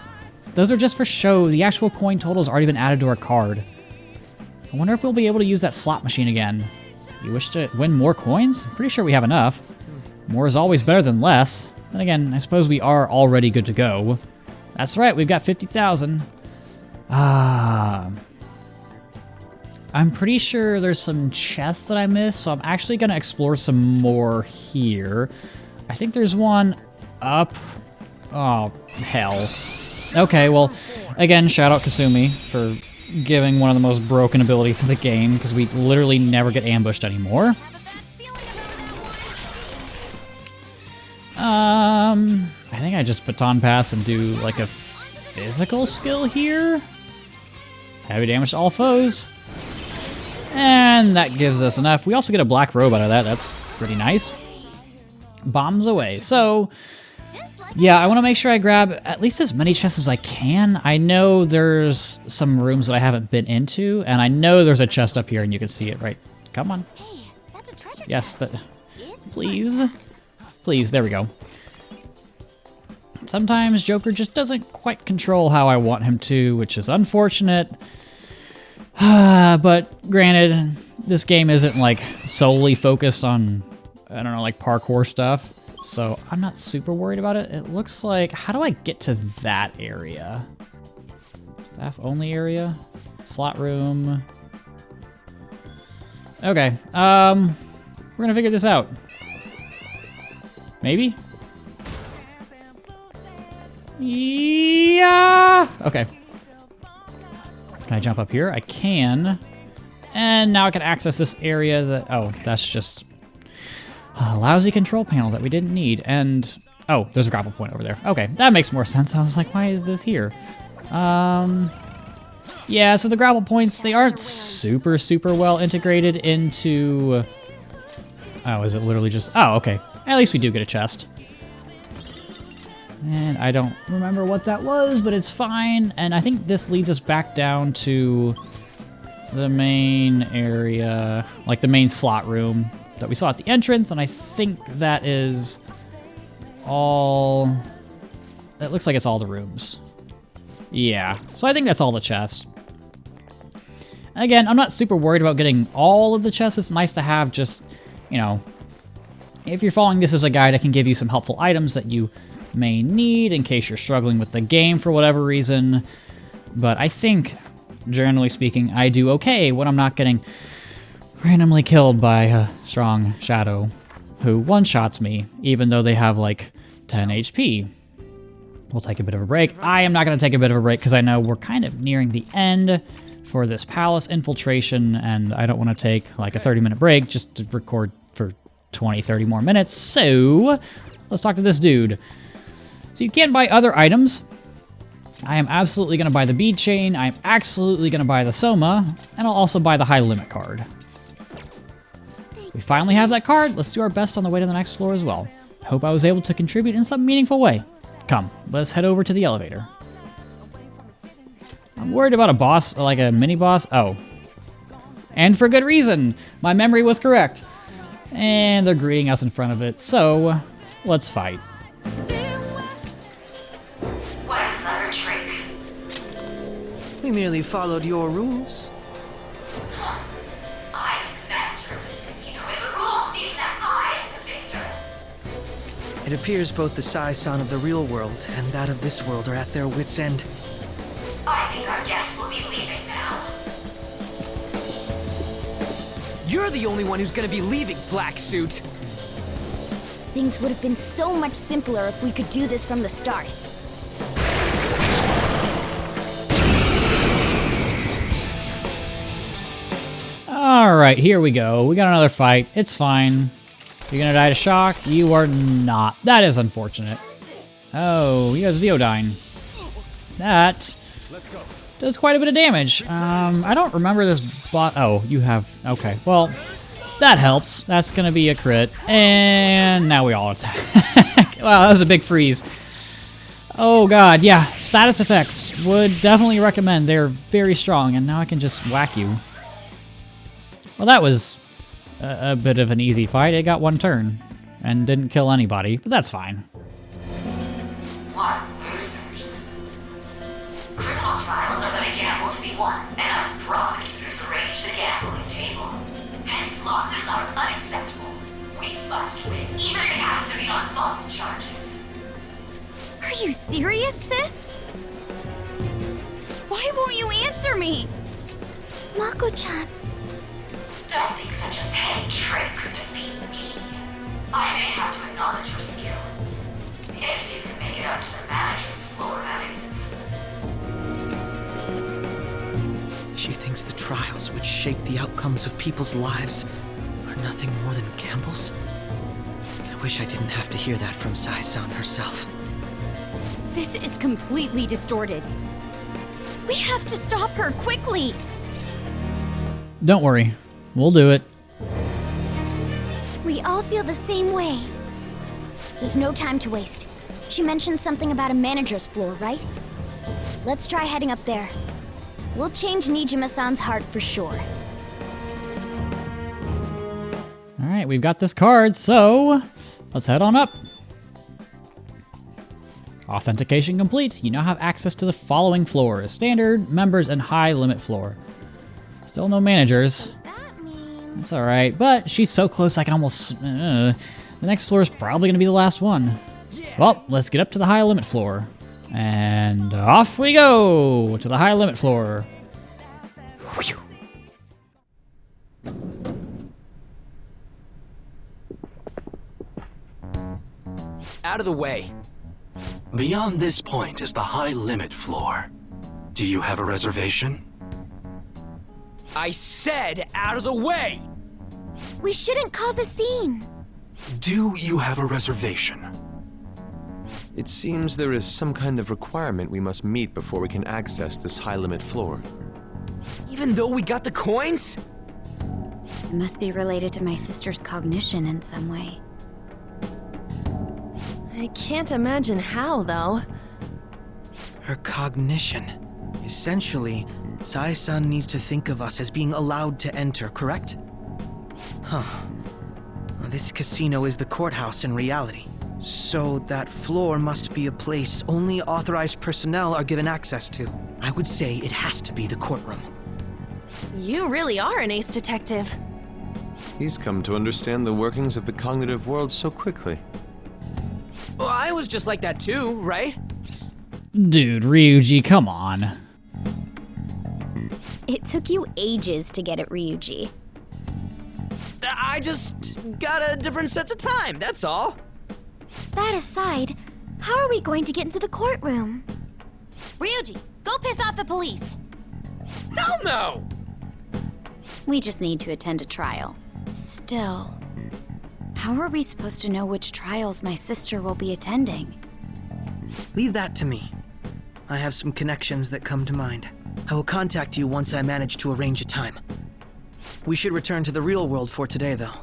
Those are just for show. The actual coin total's already been added to our card. I wonder if we'll be able to use that slot machine again. You wish to win more coins? I'm pretty sure we have enough. More is always better than less. Then again, I suppose we are already good to go. That's right, we've got 50,000. I'm pretty sure there's some chests that I missed, so I'm actually gonna explore some more here. I think there's one up. Oh, hell. Okay, well, again, shout out Kasumi for giving one of the most broken abilities of the game, because we literally never get ambushed anymore. I think I just baton pass and do like a physical skill here. Heavy damage to all foes. And that gives us enough. We also get a black robe out of that. That's pretty nice. Bombs away. So, yeah, I want to make sure I grab at least as many chests as I can. I know there's some rooms that I haven't been into, and I know there's a chest up here, and you can see it, right? Come on. Hey, that's a treasure Yes, chest. please. Please, there we go. Sometimes Joker just doesn't quite control how I want him to, which is unfortunate. But granted, this game isn't like solely focused on, I don't know, like parkour stuff. So I'm not super worried about it. It looks like, how do I get to that area? Staff only area? Slot room. Okay, we're gonna figure this out. Maybe? Yeah! Okay. Can I jump up here? I can. And now I can access this area that, oh, that's just a lousy control panel that we didn't need. And, oh, there's a grapple point over there. Okay, that makes more sense. I was like, why is this here? Yeah, so the grapple points, they aren't super well integrated into, oh, is it literally just, oh, okay. At least we do get a chest. And I don't remember what that was, but it's fine. And I think this leads us back down to the main area, like the main slot room that we saw at the entrance. And I think that is all... It looks like it's all the rooms. Yeah, so I think that's all the chests. Again, I'm not super worried about getting all of the chests. It's nice to have just, you know, if you're following this as a guide, I can give you some helpful items that you may need in case you're struggling with the game for whatever reason. But I think, generally speaking, I do okay when I'm not getting randomly killed by a strong shadow who one-shots me, even though they have like 10 HP. We'll take a bit of a break. I am not going to take a bit of a break because I know we're kind of nearing the end for this palace infiltration, and I don't want to take like a 30-minute break just to record for 20, 30 more minutes. So let's talk to this dude. So you can buy other items. I am absolutely going to buy the bead chain. I'm absolutely going to buy the Soma, and I'll also buy the high limit card. We finally have that card. Let's do our best on the way to the next floor as well. Hope I was able to contribute in some meaningful way. Come, let's head over to the elevator. I'm worried about a boss, like a mini boss. Oh. And for good reason. My memory was correct. And they're greeting us in front of it, so let's fight. What a clever trick. We merely followed your rules. I am the manager of this casino, and the rules state that I am the victor. It appears both the Sai-san of the real world and that of this world are at their wits' end. I think our guests will be leaving now. You're the only one who's gonna be leaving, Black Suit. Things would have been so much simpler if we could do this from the start. Alright, here we go. We got another fight. It's fine. You're gonna die to shock? You are not. That is unfortunate. Oh, you have Zeodyne. That does quite a bit of damage. I don't remember this bot. Oh, you have. Okay, well, that helps. That's gonna be a crit. And now we all attack. Wow, that was a big freeze. Oh god, yeah. Status effects. Would definitely recommend. They're very strong, and now I can just whack you. Well, that was a bit of an easy fight. It got one turn and didn't kill anybody, but that's fine. What losers? Criminal trials are but a gamble to be won, and us prosecutors arrange the gambling table. Hence, losses are unacceptable. We must win, even if it has to be on false charges. Are you serious, sis? Why won't you answer me? Mako-chan. Don't think such a petty trick could defeat me. I may have to acknowledge your skills. If you can make it up to the manager's floor, that is. She thinks the trials which shape the outcomes of people's lives are nothing more than gambles? I wish I didn't have to hear that from Sai-san herself. Sis is completely distorted. We have to stop her quickly. Don't worry. We'll do it. We all feel the same way. There's no time to waste. She mentioned something about a manager's floor, right? Let's try heading up there. We'll change Nijima-san's heart for sure. Alright, we've got this card, so let's head on up. Authentication complete. You now have access to the following floors: standard, members, and high limit floor. Still no managers. That's alright, but she's so close I can almost... the next floor is probably going to be the last one. Well, let's get up to the high limit floor. And off we go to the high limit floor. Whew. Out of the way. Beyond this point is the high limit floor. Do you have a reservation? I said out of the way! We shouldn't cause a scene. Do you have a reservation? It seems there is some kind of requirement we must meet before we can access this high-limit floor. Even though we got the coins? It must be related to my sister's cognition in some way. I can't imagine how, though. Her cognition. Essentially, Sai-san needs to think of us as being allowed to enter, correct? Huh. Well, this casino is the courthouse in reality. So that floor must be a place only authorized personnel are given access to. I would say it has to be the courtroom. You really are an ace detective. He's come to understand the workings of the cognitive world so quickly. Well, I was just like that too, right? Dude, Ryuji, come on. It took you ages to get it, Ryuji. I just got a different sense of time, that's all. That aside, how are we going to get into the courtroom? Ryuji, go piss off the police. Hell no! We just need to attend a trial. Still, how are we supposed to know which trials my sister will be attending? Leave that to me. I have some connections that come to mind. I will contact you once I manage to arrange a time. We should return to the real world for today, though.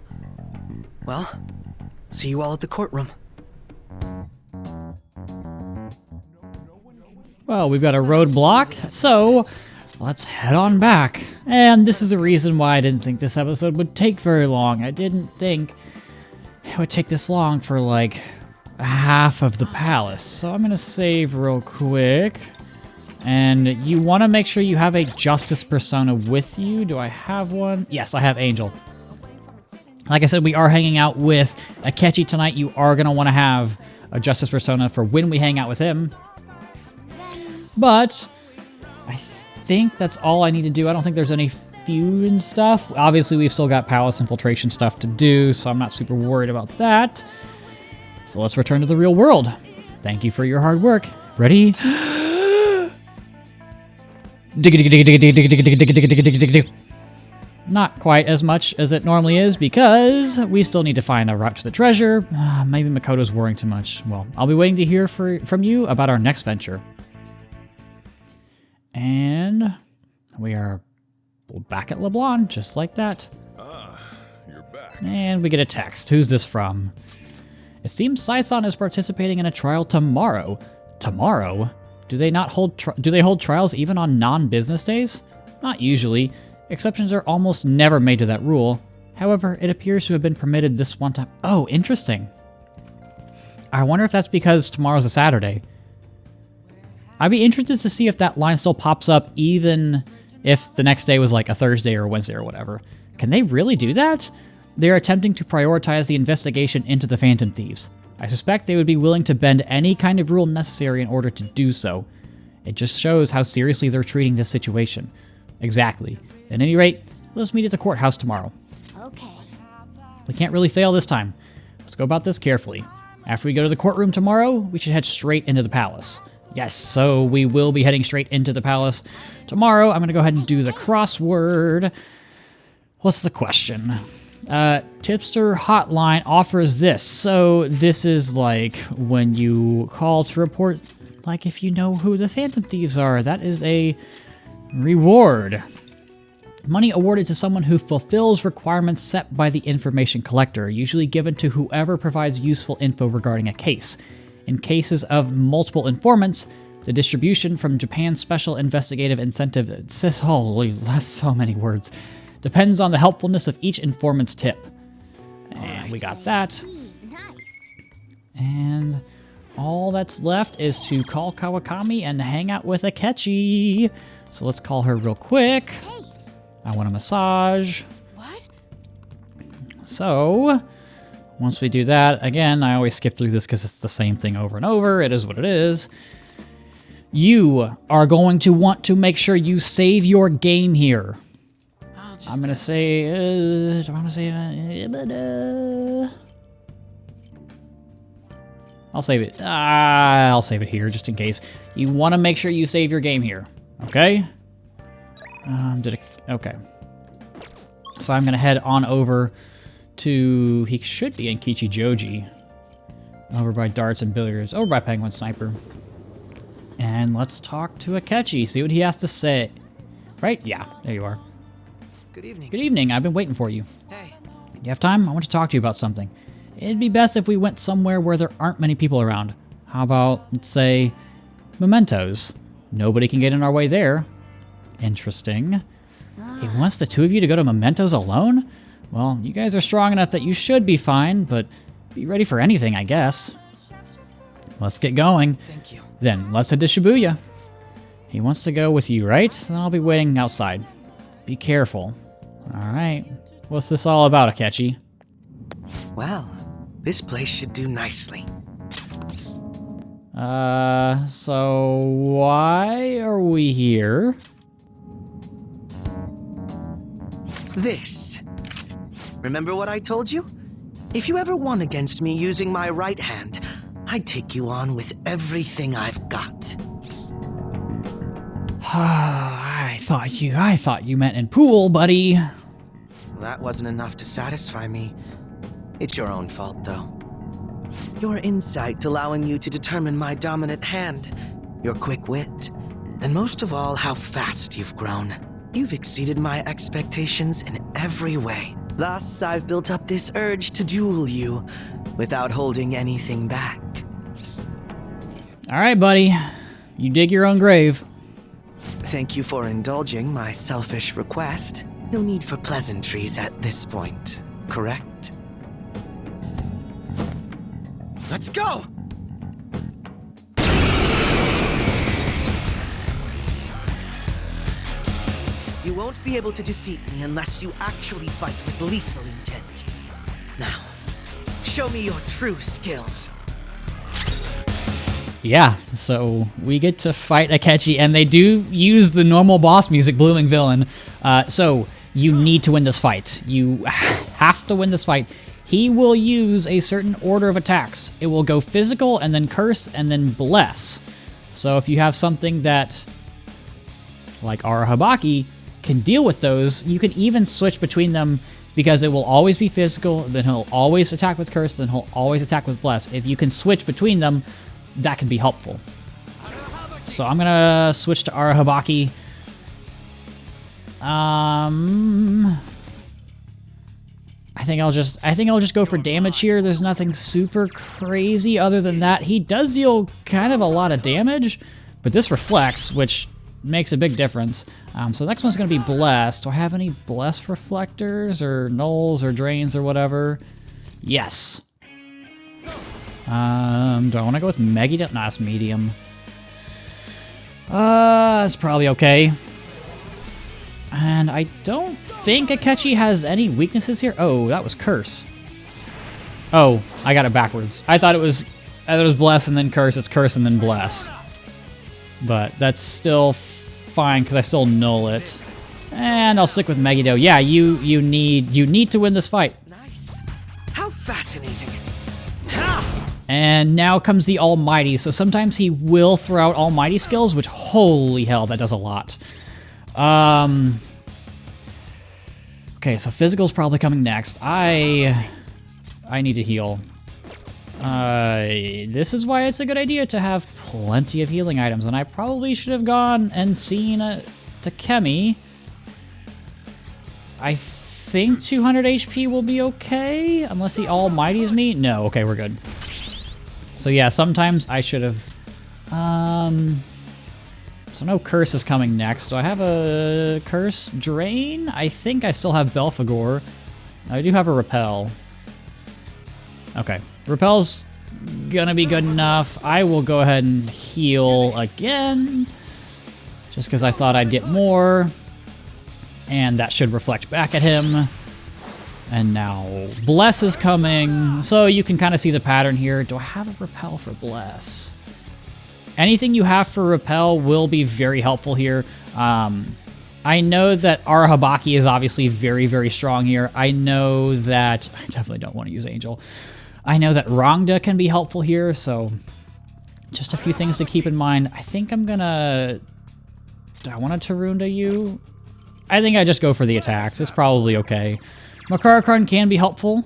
Well, see you all at the courtroom. Well, we've got a roadblock, so let's head on back. And this is the reason why I didn't think this episode would take very long. I didn't think it would take this long for, like, half of the palace. So I'm gonna save real quick. And you want to make sure you have a Justice persona with you. Do I have one? Yes, I have Angel. Like I said, we are hanging out with Akechi tonight. You are going to want to have a Justice persona for when we hang out with him. But I think that's all I need to do. I don't think there's any feud and stuff. Obviously, we've still got palace infiltration stuff to do, so I'm not super worried about that. So let's return to the real world. Thank you for your hard work. Ready? Not quite as much as it normally is because we still need to find a route to the treasure. Maybe Makoto's worrying too much. Well, I'll be waiting to hear from you about our next venture. And we are back at LeBlanc, just like that. You're back. And we get a text. Who's this from? It seems Sai-san is participating in a trial tomorrow. Tomorrow? Do they hold trials even on non-business days? Not usually. Exceptions are almost never made to that rule. However, it appears to have been permitted this one time. Oh, interesting. I wonder if that's because tomorrow's a Saturday. I'd be interested to see if that line still pops up even if the next day was like a Thursday or a Wednesday or whatever. Can they really do that? They're attempting to prioritize the investigation into the Phantom Thieves. I suspect they would be willing to bend any kind of rule necessary in order to do so. It just shows how seriously they're treating this situation. Exactly. At any rate, let's meet at the courthouse tomorrow. Okay. We can't really fail this time. Let's go about this carefully. After we go to the courtroom tomorrow, we should head straight into the palace. Yes, so we will be heading straight into the palace. Tomorrow, I'm going to go ahead and do the crossword. What's the question? Tipster Hotline offers this. So this is like when you call to report, like if you know who the Phantom Thieves are. That is a reward. Money awarded to someone who fulfills requirements set by the information collector, usually given to whoever provides useful info regarding a case. In cases of multiple informants, the distribution from Japan's Special Investigative Incentive, holy, that's so many words, depends on the helpfulness of each informant's tip. And we got that. And all that's left is to call Kawakami and hang out with Akechi. So let's call her real quick. I want a massage. What? So, once we do that, again, I always skip through this because it's the same thing over and over. It is what it is. You are going to want to make sure you save your game here. I'm going to say... do I want to say... I'll save it. I'll save it here just in case. You want to make sure you save your game here. Okay? Okay. So I'm going to head on over to... He should be in Kichijoji. Over by darts and billiards. Over by Penguin Sniper. And let's talk to Akechi. See what he has to say. Right? Yeah. There you are. Good evening. Good evening. I've been waiting for you. Hey. You have time? I want to talk to you about something. it'd be best if we went somewhere where there aren't many people around. How about, let's say, Mementos? Nobody can get in our way there. Interesting. He wants the two of you to go to Mementos alone? Well, you guys are strong enough that you should be fine, but be ready for anything, I guess. Let's get going. Thank you. Then, let's head to Shibuya. He wants to go with you, right? Then I'll be waiting outside. Be careful. Alright. What's this all about, Akechi? Well, this place should do nicely. So why are we here? This. Remember what I told you? If you ever won against me using my right hand, I'd take you on with everything I've got. I thought you meant in pool, buddy. That wasn't enough to satisfy me. It's your own fault, though. Your insight allowing you to determine my dominant hand, your quick wit, and most of all, how fast you've grown. You've exceeded my expectations in every way. Thus, I've built up this urge to duel you without holding anything back. All right, buddy. You dig your own grave. Thank you for indulging my selfish request. No need for pleasantries at this point, correct? Let's go! You won't be able to defeat me unless you actually fight with lethal intent. Now, show me your true skills. Yeah, so we get to fight Akechi, and they do use the normal boss music, Blooming Villain. So you need to win this fight. You have to win this fight. He will use a certain order of attacks. It will go physical, and then curse, and then bless. So if you have something that, like Arahabaki, can deal with those, you can even switch between them because it will always be physical, then he'll always attack with curse, then he'll always attack with bless. If you can switch between them, that can be helpful. So I'm gonna switch to Arahabaki. I think I'll just go for damage here. There's nothing super crazy other than that. He does deal kind of a lot of damage, but this reflects, which makes a big difference. So the next one's gonna be Bless. Do I have any Bless reflectors or nulls or drains or whatever? Yes. Do I want to go with Megiddo? Nah, it's medium. It's probably okay. And I don't think Akechi has any weaknesses here. Oh, that was Curse. Oh, I got it backwards. I thought it was Bless and then Curse. It's Curse and then Bless. But that's still fine because I still null it. And I'll stick with Megiddo. Yeah, you need to win this fight. Nice. How fascinating. And now comes the Almighty. So sometimes he will throw out Almighty skills, which holy hell, that does a lot. Okay, so physical's probably coming next. I need to heal. This is why it's a good idea to have plenty of healing items, and I probably should have gone and seen Takemi. I think 200 HP will be okay, unless the Almighty's me. No, okay, we're good. So yeah, sometimes I should have... So no Curse is coming next. Do I have a Curse Drain? I think I still have Belphegor. I do have a Repel. Okay. Repel's gonna be good enough. I will go ahead and heal again. Just because I thought I'd get more. And that should reflect back at him. And now Bless is coming. So you can kind of see the pattern here. Do I have a Repel for Bless? Anything you have for Repel will be very helpful here. I know that Arahabaki is obviously very, very strong here. I know that... I definitely don't want to use Angel. I know that Rangda can be helpful here, so... Just a few things to keep in mind. I think I'm gonna... Do I want to Tarunda you? I think I just go for the attacks. It's probably okay. Makarakarn can be helpful.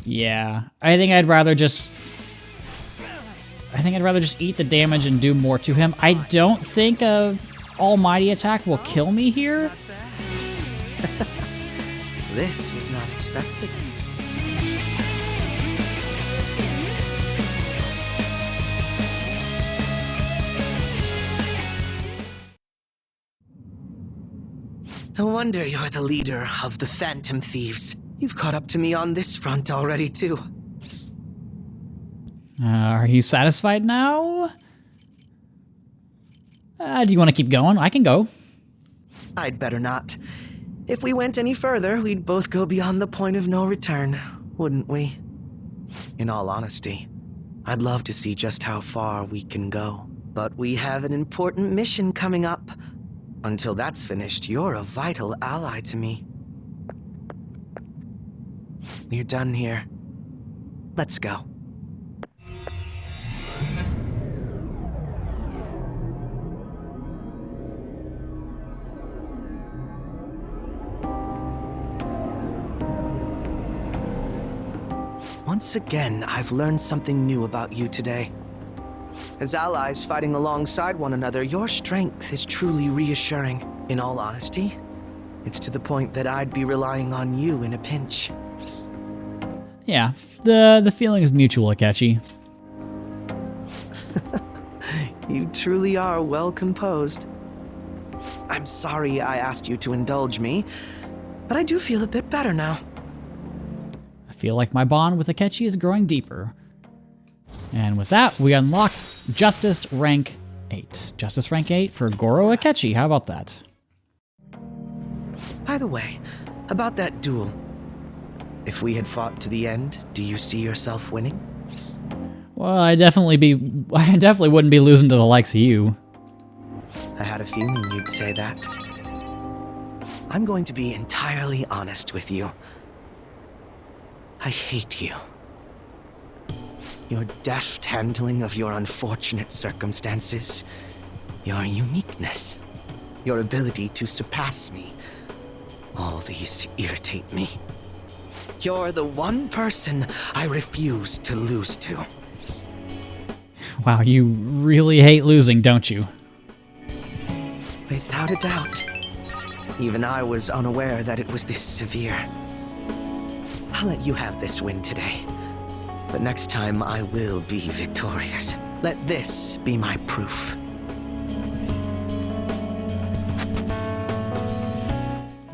Yeah. I think I'd rather just eat the damage and do more to him. I don't think a Almighty attack will kill me here. This was not expected. No wonder you're the leader of the Phantom Thieves. You've caught up to me on this front already, too. Are you satisfied now? Do you want to keep going? I can go. I'd better not. If we went any further, we'd both go beyond the point of no return, wouldn't we? In all honesty, I'd love to see just how far we can go. But we have an important mission coming up. Until that's finished, you're a vital ally to me. We're done here. Let's go. Once again, I've learned something new about you today. As allies fighting alongside one another, your strength is truly reassuring. In all honesty, it's to the point that I'd be relying on you in a pinch. Yeah, the feeling is mutual, Akechi. You truly are well composed. I'm sorry I asked you to indulge me, but I do feel a bit better now. I feel like my bond with Akechi is growing deeper. And with that, we unlock Justice Rank 8. Justice Rank 8 for Goro Akechi. How about that? By the way, about that duel. If we had fought to the end, do you see yourself winning? Well, I definitely wouldn't be losing to the likes of you. I had a feeling you'd say that. I'm going to be entirely honest with you. I hate you. Your deft handling of your unfortunate circumstances, your uniqueness, your ability to surpass me, all these irritate me. You're the one person I refuse to lose to. Wow, you really hate losing, don't you? Without a doubt. Even I was unaware that it was this severe. I'll let you have this win today. But next time I will be victorious. Let this be my proof.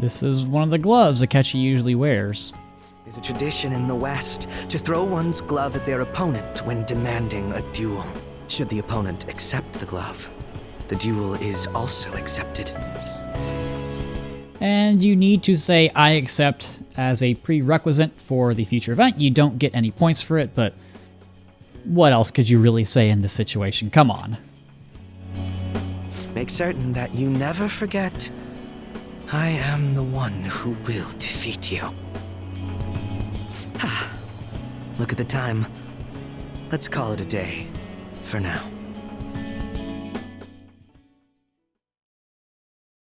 This is one of the gloves Akechi usually wears. There's a tradition in the West to throw one's glove at their opponent when demanding a duel. Should the opponent accept the glove, the duel is also accepted. And you need to say I accept as a prerequisite for the future event. You don't get any points for it, but what else could you really say in this situation? Come on. Make certain that you never forget, I am the one who will defeat you. Look at the time. Let's call it a day for now.